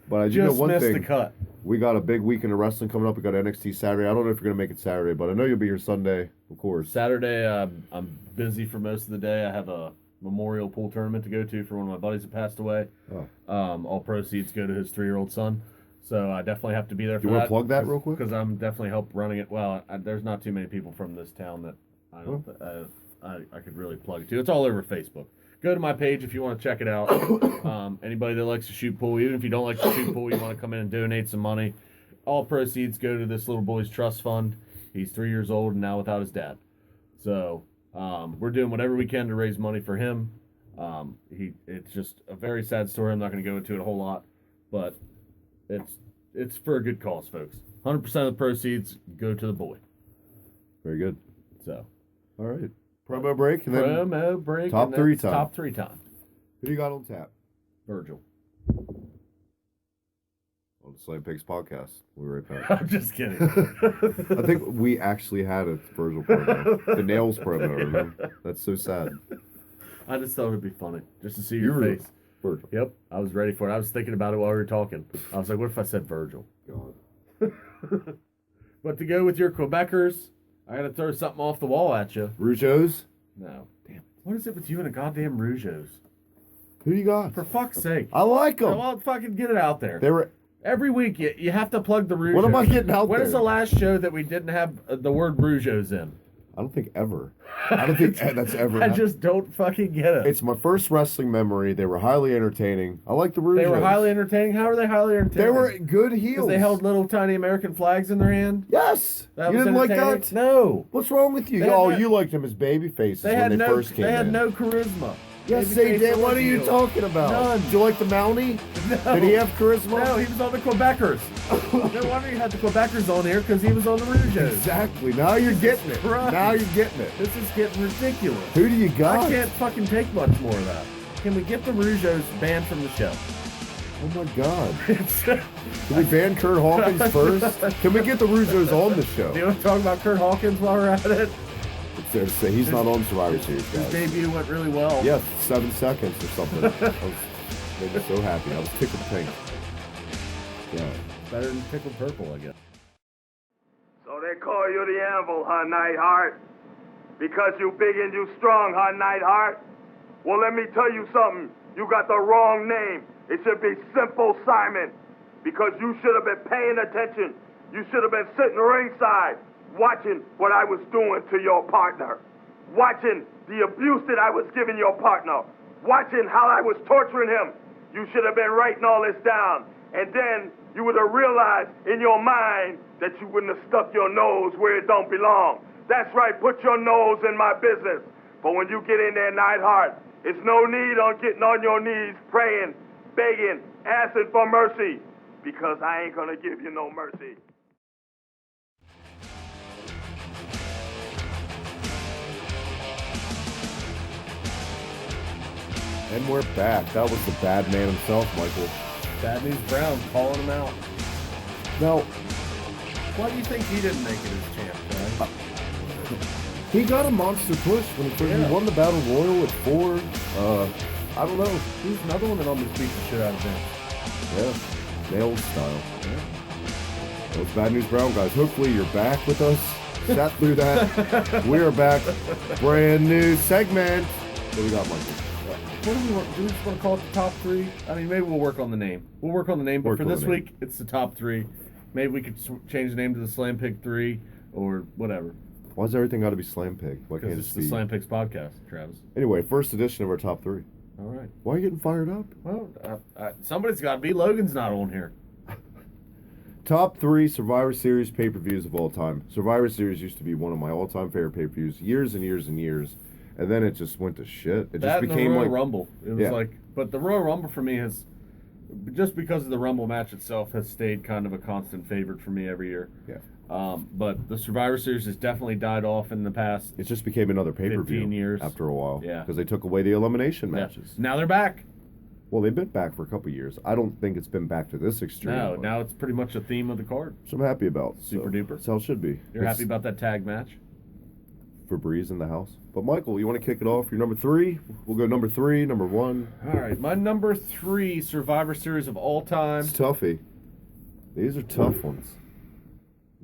But I do know one missed thing. The cut. We got a big weekend of wrestling coming up. We got NXT Saturday. I don't know if you're going to make it Saturday, but I know you'll be here Sunday, of course. Saturday, I'm busy for most of the day. I have a memorial pool tournament to go to for one of my buddies that passed away. Oh. All proceeds go to his 3-year-old son. So I definitely have to be there for that. Do you want to plug that real quick? Because I'm definitely help running it. Well, there's not too many people from this town that I could really plug it to. It's all over Facebook. Go to my page if you want to check it out. Anybody that likes to shoot pool, even if you don't like to shoot pool, you want to come in and donate some money. All proceeds go to this little boy's trust fund. He's 3 years old and now without his dad. So we're doing whatever we can to raise money for him. It's just a very sad story. I'm not going to go into it a whole lot, but it's for a good cause, folks. 100% of the proceeds go to the boy. Very good. So, all right. Promo break and then promo break. Top 3 time. Top 3 time. Who do you got on tap? Virgil. On the Slam Pigs podcast. We'll be right back. I'm just kidding. I think we actually had a Virgil promo. The Nails promo, remember? That's so sad. I just thought it'd be funny just to see your face. Virgil. Yep, I was ready for it. I was thinking about it while we were talking. I was like, what if I said Virgil? God. But to go with your Quebecers, I got to throw something off the wall at you. Rougeos? No. Damn. What is it with you and a goddamn Rougeos? Who you got? For fuck's sake. I like them. Well, fucking get it out there. They were... Every week, you have to plug the Rougeos. What am I getting out When there? is the last show that we didn't have the word Rougeos in? I don't think ever. I don't think that's ever I happened. just don't fucking get it. It's my first wrestling memory. They were highly entertaining. I like the Rougeos. They were highly entertaining. How are they highly entertaining? They were good heels. Because they held little tiny American flags in their hand? Yes. That You was didn't like entertaining? that? No. What's wrong with you? They had Oh, no- you liked them as baby faces They when had they no. first came They had in. no charisma. Yes, Baby they face did. or What are you heel. talking about? None. Did you like the Mountie? No. Did he have charisma? No, he was on the Quebecers. No wonder you had the Quebecers on here because he was on the Rougeos. Exactly. Now you're getting it. Christ. Now you're getting it. This is getting ridiculous. Who do you got? I can't fucking take much more of that. Can we get the Rougeos banned from the show? Oh my God. Can we ban Kurt Hawkins first? Can we get the Rougeos on the show? Do you want to talk about Kurt Hawkins while we're at it? It's fair to say he's not on Survivor Series, His guys. debut went really well. Yeah, 7 seconds or something. Made me so happy. I was tickled pink. Yeah. Better than Pickled Purple, I guess. So they call you the Anvil, huh, Neidhart? Because you big and you strong, huh, Neidhart? Well, let me tell you something. You got the wrong name. It should be Simple Simon. Because you should have been paying attention. You should have been sitting ringside, watching what I was doing to your partner. Watching the abuse that I was giving your partner. Watching how I was torturing him. You should have been writing all this down. And then you would have realized in your mind that you wouldn't have stuck your nose where it don't belong. That's right, put your nose in my business. But when you get in there, Neidhart, it's no need on getting on your knees, praying, begging, asking for mercy. Because I ain't gonna give you no mercy. And we're back. That was the bad man himself, Michael. Bad News Brown calling him out. Now, Why do you think he didn't make it as champ, Brian? he got a monster push when he won the Battle Royal at 4. I don't know. Who's another one that almost beat the shit out of Vince? Yeah, nailed style. That was Bad News Brown, guys. Hopefully you're back with us. Sat through that. We are back. Brand new segment. What we got, Michael? What do we want? Do we just want to call it the top three? I mean, maybe we'll work on the name. We'll work on the name, but Work for on the this name. week, it's the top three. Maybe we could change the name to the Slam Pig 3 or whatever. Why does everything got to be Slam Pig? Why can't Because it it's just the be... Slam Pigs podcast, Travis. Anyway, first edition of our top 3. All right. Why are you getting fired up? Well, somebody's got to be. Logan's not on here. Top 3 Survivor Series pay-per-views of all time. Survivor Series used to be one of my all-time favorite pay-per-views, years and years and years, and then it just went to shit. It That just and the became Royal like Rumble. It was Yeah. like, but the Royal Rumble for me has, just because of the Rumble match itself, has stayed kind of a constant favorite for me every year. Yeah. But the Survivor Series has definitely died off in the past. It just became another pay-per-view 15 years. after a while. Yeah. Because they took away the elimination Yeah. matches. Now they're back. Well, they've been back for a couple years. I don't think it's been back to this extreme. No, but- now it's pretty much a theme of the card. which I'm happy about. Super duper. That's how it should be. You're It's happy about that tag match? Febreze in the house. But Michael, you want to kick it off? Your number 3? We'll go number 3, number 1. All right, my number 3 Survivor Series of all time. It's toughy. These are tough ones.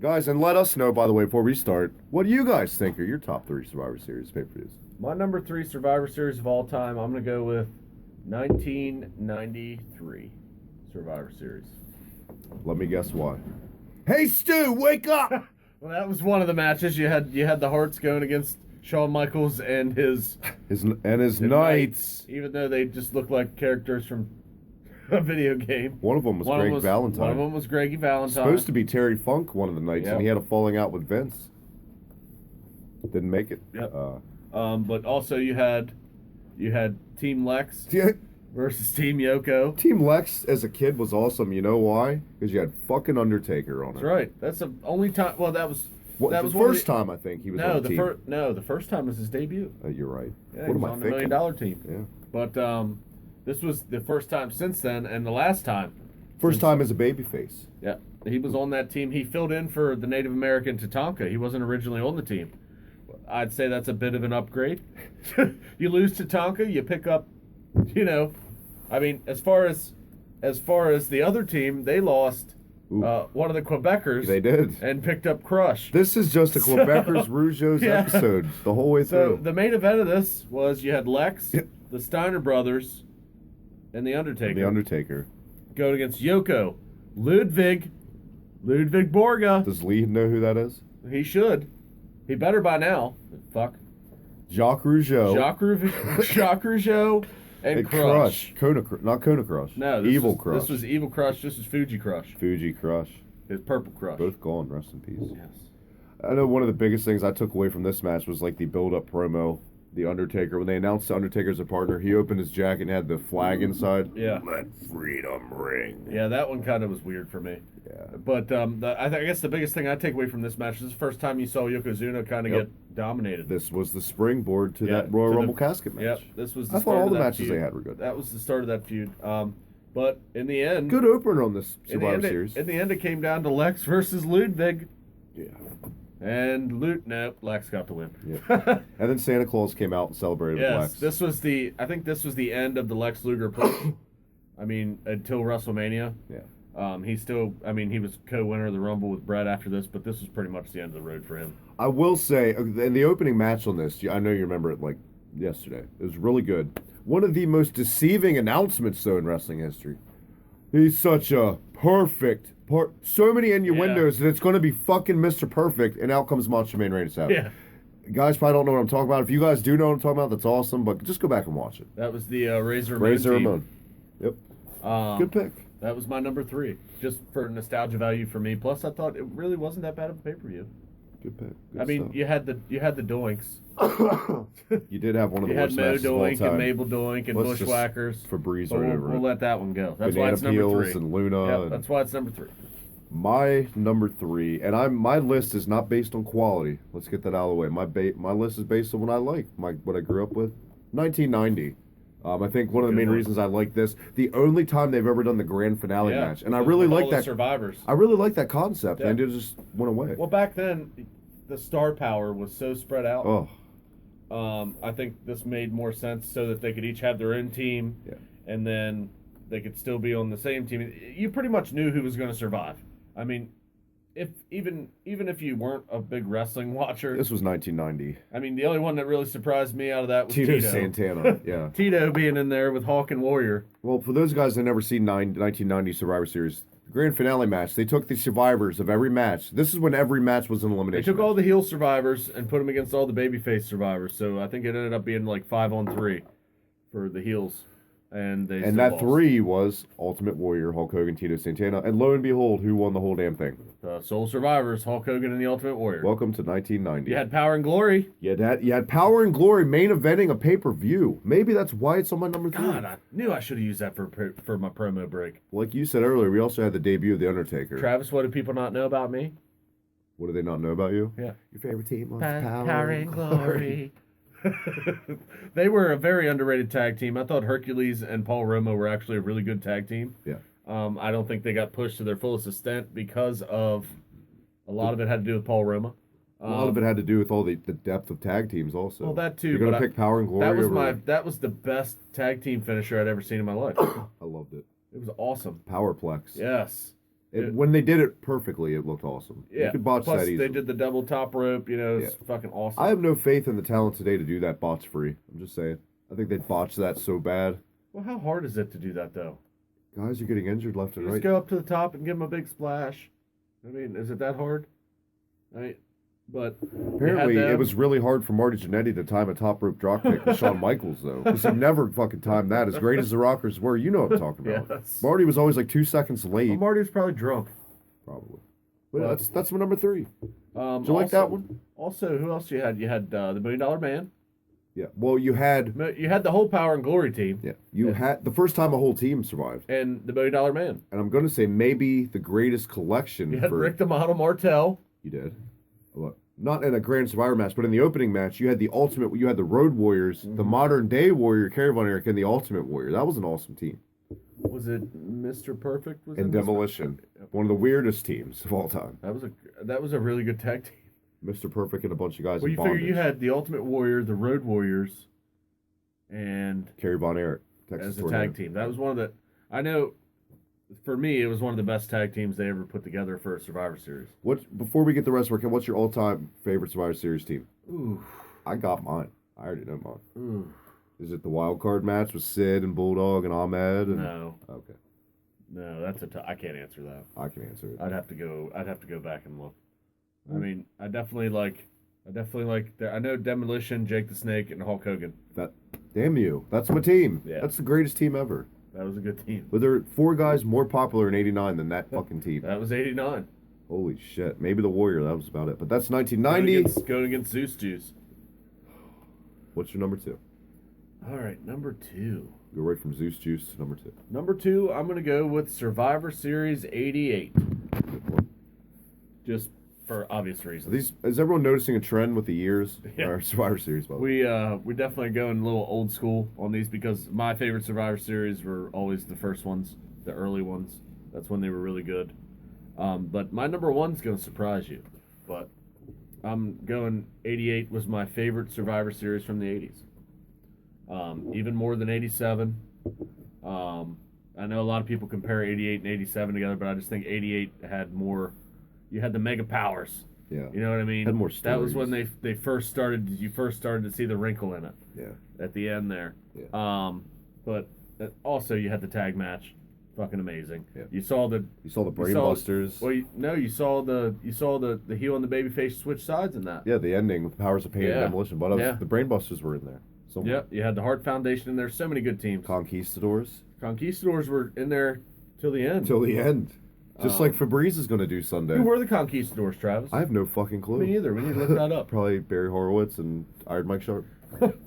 Guys, and let us know, by the way, before we start, what do you guys think are your top 3 Survivor Series pay-per-views? My number 3 Survivor Series of all time, I'm going to go with 1993 Survivor Series. Let me guess why. Hey, Stu, wake up! Well, that was one of the matches. You had the Hearts going against Shawn Michaels and his his the Knights. even though they just looked like characters from a video game. One of them was Greg Valentine. One of them was Greggy Valentine. Supposed to be Terry Funk, one of the Knights, Yep. and he had a falling out with Vince. Didn't make it. Yep. But also you had Team Lex Yeah, versus Team Yoko. Team Lex as a kid was awesome. You know why? Because you had fucking Undertaker on it. That's right. That's the only time. Well, that was That was the the one of first time I think he was No, on the team. the first time was his debut. You're right. Yeah, What he am was I on the thinking? $1 Million team. Yeah. But this was the first time since then, and the last time. First time as a babyface. Yeah, he was on that team. He filled in for the Native American Tatanka. He wasn't originally on the team. I'd say that's a bit of an upgrade. You lose Tatanka, you pick up, I mean, as far as the other team, they lost one of the Quebecers. They did. And picked up Crush. This is just a Quebecers Rougeos Yeah. episode the whole way So through. the main event of this was you had Lex, the Steiner brothers, and the Undertaker. The Undertaker. Going against Yoko, Ludwig Borga. Does Lee know who that is? He should. He better by now. Fuck. Jacques Rougeau. Jacques Rougeau and Crush. Not Kona Crush. No, Evil Crush. This was Evil Crush. This was Fuji Crush. Fuji Crush. It's Purple Crush. Both gone. Rest in peace. Yes. I know one of the biggest things I took away from this match was like the build-up promo. The Undertaker, when they announced the Undertaker as a partner, he opened his jacket and had the flag inside. Yeah. Let freedom ring. Yeah, that one kind of was weird for me. Yeah. But I guess the biggest thing I take away from this match is the first time you saw Yokozuna kind of get dominated. This was the springboard to that Royal Rumble casket match. Yep, this was the I start thought all of the that matches feud. they had were good. That was the start of that feud. But in the end... Good opener on this Survivor Series. In the end, it came down to Lex versus Ludwig. Yeah. And Lex got the win. Yeah. And then Santa Claus came out and celebrated with Lex. This was I think this was the end of the Lex Luger push. I mean, until WrestleMania. Yeah. He was co-winner of the Rumble with Brett after this, but this was pretty much the end of the road for him. I will say, in the opening match on this, I know you remember it like yesterday. It was really good. One of the most deceiving announcements, though, in wrestling history. He's such a perfect so many innuendos that it's going to be fucking Mr. Perfect, and out comes Macho Man Randy Savage. Yeah. Guys probably don't know what I'm talking about. If you guys do know what I'm talking about, that's awesome, but just go back and watch it. That was the Razor Ramon. Yep. Good pick. That was my number 3, just for nostalgia value for me. Plus, I thought it really wasn't that bad of a pay-per-view. Good pick. Good I mean, stuff. you had the Doinks. You did have one of the you had worst Mo matches of all Doink time. and Mabel Doink and Let's Bushwhackers. just Febreze But right over we'll it. let that one go. That's Banana why it's number Peels 3. and Luna. Yep, and that's why it's number 3. my number 3, and my list is not based on quality. Let's get that out of the way. My list is based on what I like, what I grew up with. 1990. I think one of the main reasons I like this, the only time they've ever done the grand finale match, and I really like that. Survivors. I really like that concept, and it just went away. Well, back then, the star power was so spread out. Oh. I think this made more sense so that they could each have their own team, and then they could still be on the same team. You pretty much knew who was going to survive. I mean, even if you weren't a big wrestling watcher, This was 1990. I mean, the only one that really surprised me out of that was Tito Tito Santana, yeah. Tito being in there with Hawk and Warrior. Well, for those guys that never seen 1990 Survivor Series, the grand finale match, they took the survivors of every match. This is when every match was an They elimination. took all the heel survivors and put them against all the babyface survivors. So I think it ended up being like 5-on-3 for the heels. And that lost. 3 was Ultimate Warrior, Hulk Hogan, Tito Santana, and lo and behold, who won the whole damn thing? The sole survivors, Hulk Hogan and the Ultimate Warrior. Welcome to 1990. You had Power and Glory. You had Power and Glory main eventing a pay-per-view. Maybe that's why it's on my number 3. God, I knew I should have used that for my promo break. Like you said earlier, we also had the debut of The Undertaker. Travis, what do people not know about me? What do they not know about you? Yeah. Your favorite team was Power and Glory. They were a very underrated tag team. I thought Hercules and Paul Roma were actually a really good tag team. Yeah. I don't think they got pushed to their fullest extent because of a lot of it had to do with Paul Roma. A lot of it had to do with all the depth of tag teams also. Well, that too. You're going to pick Power and Glory That was the best tag team finisher I'd ever seen in my life. I loved it. It was awesome. Powerplex. Yes. When they did it perfectly, it looked awesome. Yeah. You could botch Plus, that easily. they did the double top rope. It's fucking awesome. I have no faith in the talent today to do that botch free. I'm just saying. I think they botched that so bad. Well, how hard is it to do that, though? Guys are getting injured left and Just right. go up to the top and give them a big splash. I mean, is it that hard? But apparently, it was really hard for Marty Jannetty to time a top rope drop kick with Shawn Michaels, though. Because he never fucking timed that. As great as the Rockers were, you know what I'm talking about. Yes. Marty was always like 2 seconds late. Well, Marty was probably drunk. Probably. But that's my number 3. Did you like that one? Also, who else you had? You had the $1 Million Man. Yeah. Well, you had the whole Power and Glory team. Yeah. You had the first time a whole team survived. And the $1 Million Man. And I'm going to say maybe the greatest collection. You had Rick the Model Martel. You did. Look, not in a Grand Survivor match, but in the opening match, you had the Ultimate. You had the Road Warriors, the modern day Warrior, Cara Von Erich, and the Ultimate Warrior. That was an awesome team. Was it Mr. Perfect? And Demolition, one of the weirdest teams of all time. That was a really good tag team. Mr. Perfect and a bunch of guys. Well, you figure you had the Ultimate Warrior, the Road Warriors, and Cara Von Erich as a tag team. That was one of the. I know. For me, it was one of the best tag teams they ever put together for a Survivor Series. Before we get the rest of our, what's your all-time favorite Survivor Series team? Ooh. I got mine. I already know mine. Ooh. Is it the wild card match with Sid and Bulldog and Ahmed? No. Okay. No, that's I can't answer that. I can answer it. I'd have to go back and look. I mean, I definitely like I definitely like. I know Demolition, Jake the Snake, and Hulk Hogan. Damn you. That's my team. Yeah. That's the greatest team ever. That was a good team. But there are 4 guys more popular in '89 than that fucking team. That was '89. Holy shit. Maybe the Warrior. That was about it. But that's 1990. Going against Zeus Juice. What's your number 2? All right, number 2. Go right from Zeus Juice to number 2. Number 2, I'm going to go with Survivor Series '88. Just for obvious reasons. Is everyone noticing a trend with the years? Yeah. Our Survivor Series, by the way. We definitely going a little old school on these because my favorite Survivor Series were always the first ones, the early ones. That's when they were really good. But my number 1's going to surprise you. But I'm going 88 was my favorite Survivor Series from the 80s. Even more than 87. I know a lot of people compare 88 and 87 together, but I just think 88 had more. You had the mega powers. Yeah. You know what I mean? Had more That was stories. when they first started. You first started to see the wrinkle in it. Yeah. At the end there. Yeah. But also you had the tag match. Fucking amazing. Yeah. You saw the Brainbusters. Well, you saw the heel and the babyface switch sides in that. Yeah, the ending with the Powers of Pain and Yeah. Demolition. But Yeah. the Brainbusters were in there. Somewhere. Yeah, you had the Hart Foundation in there. So many good teams. Conquistadors. Conquistadors were in there till the end. Till the end. Just like Febreze is going to do Sunday. Who were the Conquistadors, Travis? I have no fucking clue. Me either. We need to look that up. Probably Barry Horowitz and Iron Mike Sharp. But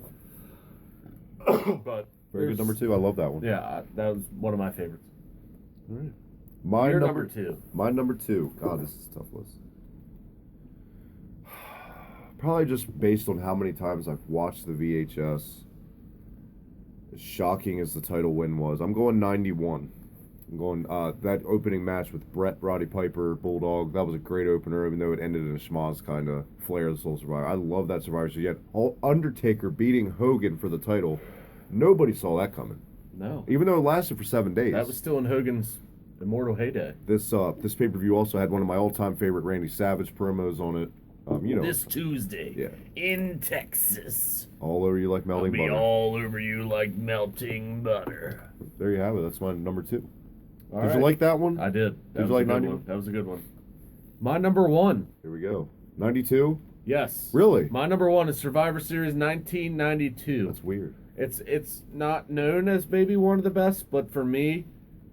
Very good number 2. I love that one. Yeah, that was one of my favorites. All right. My Your number 2. My number 2. God, this is a tough list. Probably just based on how many times I've watched the VHS. As shocking as the title win was, I'm going 91. I'm going that opening match with Brett, Roddy Piper, Bulldog. That was a great opener, even though it ended in a schmoz kind of flair of the Soul Survivor. I love that Survivor. So yet, Undertaker beating Hogan for the title. Nobody saw that coming. No. Even though it lasted for 7 days. That was still in Hogan's immortal heyday. This pay-per-view also had one of my all-time favorite Randy Savage promos on it. This Tuesday Yeah. in Texas. All over you like I'll melting be butter. all over you like melting butter. There you have it. That's my number 2. All Did right. you like that one? I did. Did you like 91? One. That was a good one. My number 1. Here we go. 92? Yes. Really? My number 1 is Survivor Series 1992. That's weird. It's not known as maybe one of the best, but for me,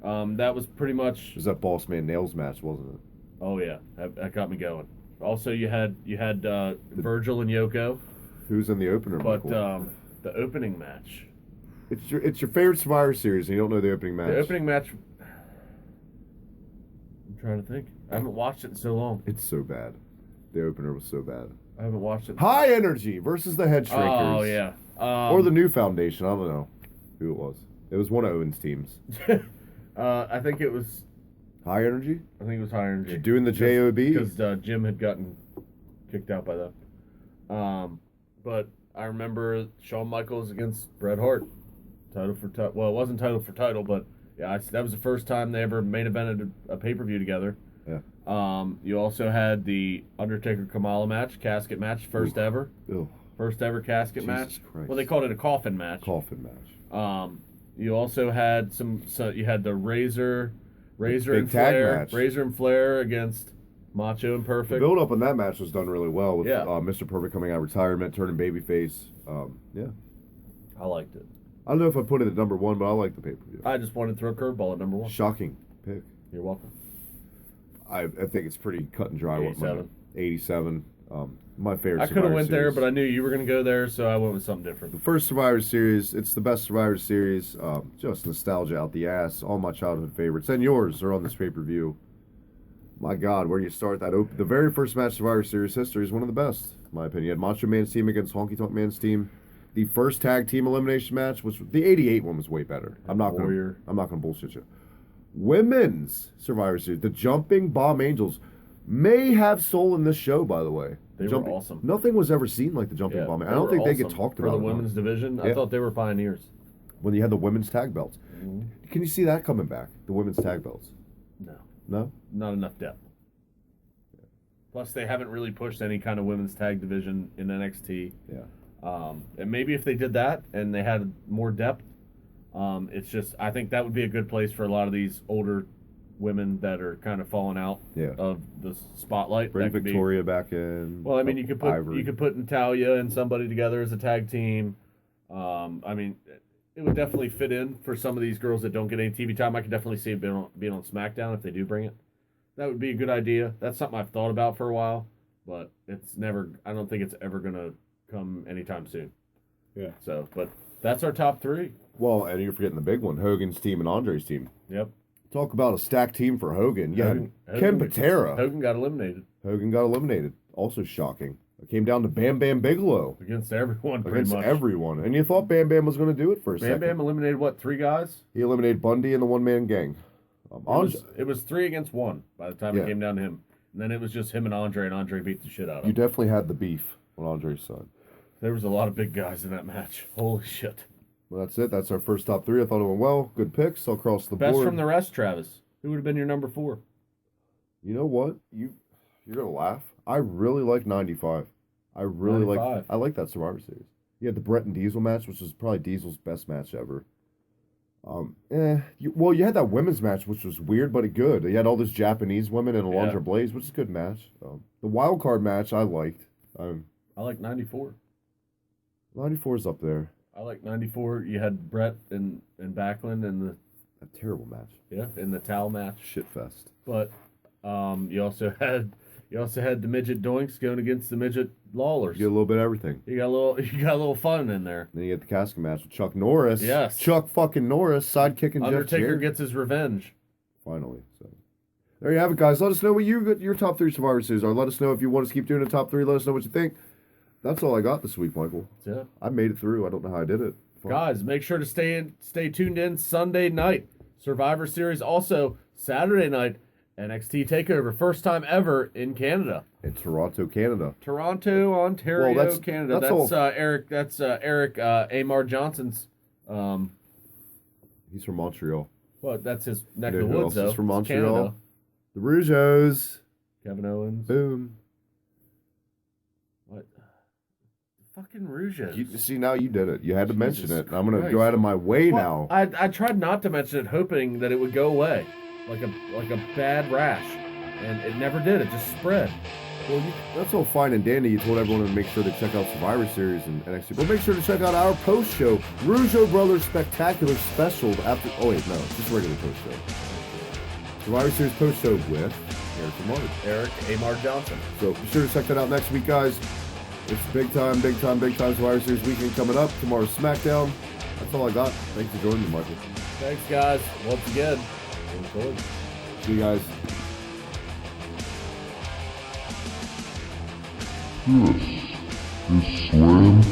that was pretty much. It was that Boss Man Nails match, wasn't it? Oh yeah, that got me going. Also, you had Virgil and Yoko, Who's in the opener, but Michael? the opening match. It's your favorite Survivor Series, and you don't know the opening match. The opening match. I'm trying to think. I haven't watched it in so long. It's so bad. The opener was so bad. I haven't watched it. High Energy versus the Head Shrinkers. Oh yeah. Or the New Foundation. I don't know who it was. It was one of Owen's teams. I think it was. High Energy? I think it was High Energy. You're doing the JOB? Because Jim had gotten kicked out by them. But I remember Shawn Michaels against Bret Hart. Title for title. Well, it wasn't title for title, but yeah, that was the first time they ever main evented a pay-per-view together. Yeah. You also had the Undertaker Kamala match, casket match, first ever. Ew. First ever casket Jesus match. Christ. Well, they called it a coffin match. Coffin match. You also had you had the Razor Big and tag Flair. match. Razor and Flair against Macho and The Perfect. build up on that match was done really well with Yeah. Mr. Perfect coming out of retirement, turning babyface. Yeah. I liked it. I don't know if I put it at number 1, but I like the pay-per-view. I just wanted to throw a curveball at number 1. Shocking pick. You're welcome. I think it's pretty cut and dry. 87. 87. My favorite. I could have Survivor went there, Series. but I knew you were going to go there, so I went with something different. The first Survivor Series, it's the best Survivor Series. Just nostalgia out the ass. All my childhood favorites and yours are on this pay-per-view. My God, where do you start that? The very first match Survivor Series history is one of the best, in my opinion. You had Macho Man's team against Honky Tonk Man's team. The first tag team elimination match was the '88 one was way better. I'm not gonna bullshit you. Women's Survivor Series, the Jumping Bomb Angels, may have soul in this show. By the way, They were awesome. Nothing was ever seen like the Jumping Bomb. I don't think they get talked about for the enough. women's division. I Yeah. thought they were pioneers. When you had the women's tag belts. Can you see that coming back? The women's tag belts? No, No? not enough depth. Plus, they haven't really pushed any kind of women's tag division in NXT. Yeah. And maybe if they did that and they had more depth, it's just I think that would be a good place for a lot of these older women that are kind of falling out Yeah. of the spotlight. Bring That could Victoria back in. Well, I mean, you could Ivory. put Natalia and somebody together as a tag team. I mean, it would definitely fit in for some of these girls that don't get any TV time. I could definitely see it being on SmackDown if they do bring it. That would be a good idea. That's something I've thought about for a while, but it's never. I don't think it's ever gonna come anytime soon. Yeah. So, but that's our top three. Well, and you're forgetting the big one, Hogan's team and Andre's team. Yep. Talk about a stacked team for Hogan. Yeah, Ken Patera. Hogan got eliminated Hogan got eliminated. Also shocking. It came down to Bam Bam Bigelow. against everyone. Pretty Against much. everyone. And you thought Bam Bam was going to do it for a Bam second. Bam eliminated what? 3 guys? He eliminated Bundy and the one-man gang. It was 3 against 1 by the time Yeah. it came down to him. And then it was just him and Andre beat the shit out of You him. definitely had the beef on Andre's side. There was a lot of big guys in that match. Holy shit. Well, that's it. That's our first top 3. I thought it went well. Good picks all across the Best board. from the rest, Travis. Who would have been your number 4? You know what? You're going to laugh. I really like 95. I really 95. I like that Survivor Series. You had the Brett and Diesel match, which was probably Diesel's best match ever. You had that women's match, which was weird but good. You had all those Japanese women in Alundra Yeah. Blaze, which is a good match. The wild card match I liked. I like 94. 94 is up there. I like 94. You had Brett and Backlund in A terrible match. the towel match. Shit fest. But you also had the midget Doinks going against the midget Lawlers. You get a little bit of everything. You got a little fun in there. Then you get the casket match with Chuck Norris. Yes. Chuck fucking Norris, sidekicking Jeff Undertaker Jarrett. gets his revenge. Finally. So there you have it, guys. Let us know what your top 3 Survivor Series are. Let us know if you want us to keep doing the top 3. Let us know what you think. That's all I got this week, Michael. That's it. I made it through. I don't know how I did it. Fun. Guys, make sure to stay tuned in Sunday night. Survivor Series. Also, Saturday night, NXT TakeOver. First time ever in Canada. In Toronto, Canada. Toronto, Ontario, Well, that's Canada. all. Eric. That's Eric Amar Johnson's. He's from Montreal. Well, that's his neck You of know the who woods, else though. is from It's Montreal? Canada. The Rougeos. Kevin Owens. Boom. What? Fucking Rougeos. You see, now you did it. You had to mention Jesus it. And I'm going to Christ. go out of my way Well, now. I tried not to mention it, hoping that it would go away, like a bad rash, and it never did. It just spread. Well, that's all fine and dandy. You told everyone to make sure to check out Survivor Series and NXT. But make sure to check out our post show, Rougeau Brothers Spectacular Special. After just regular post show. Survivor Series post show with Eric Amar Johnson. So be sure to check that out next week, guys. It's big time Survivor Series weekend coming up. Tomorrow's SmackDown. That's all I got. Thanks for joining me, Michael. Thanks, guys. Once again, enjoy. See you guys. This is Slam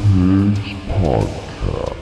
Pigs Podcast.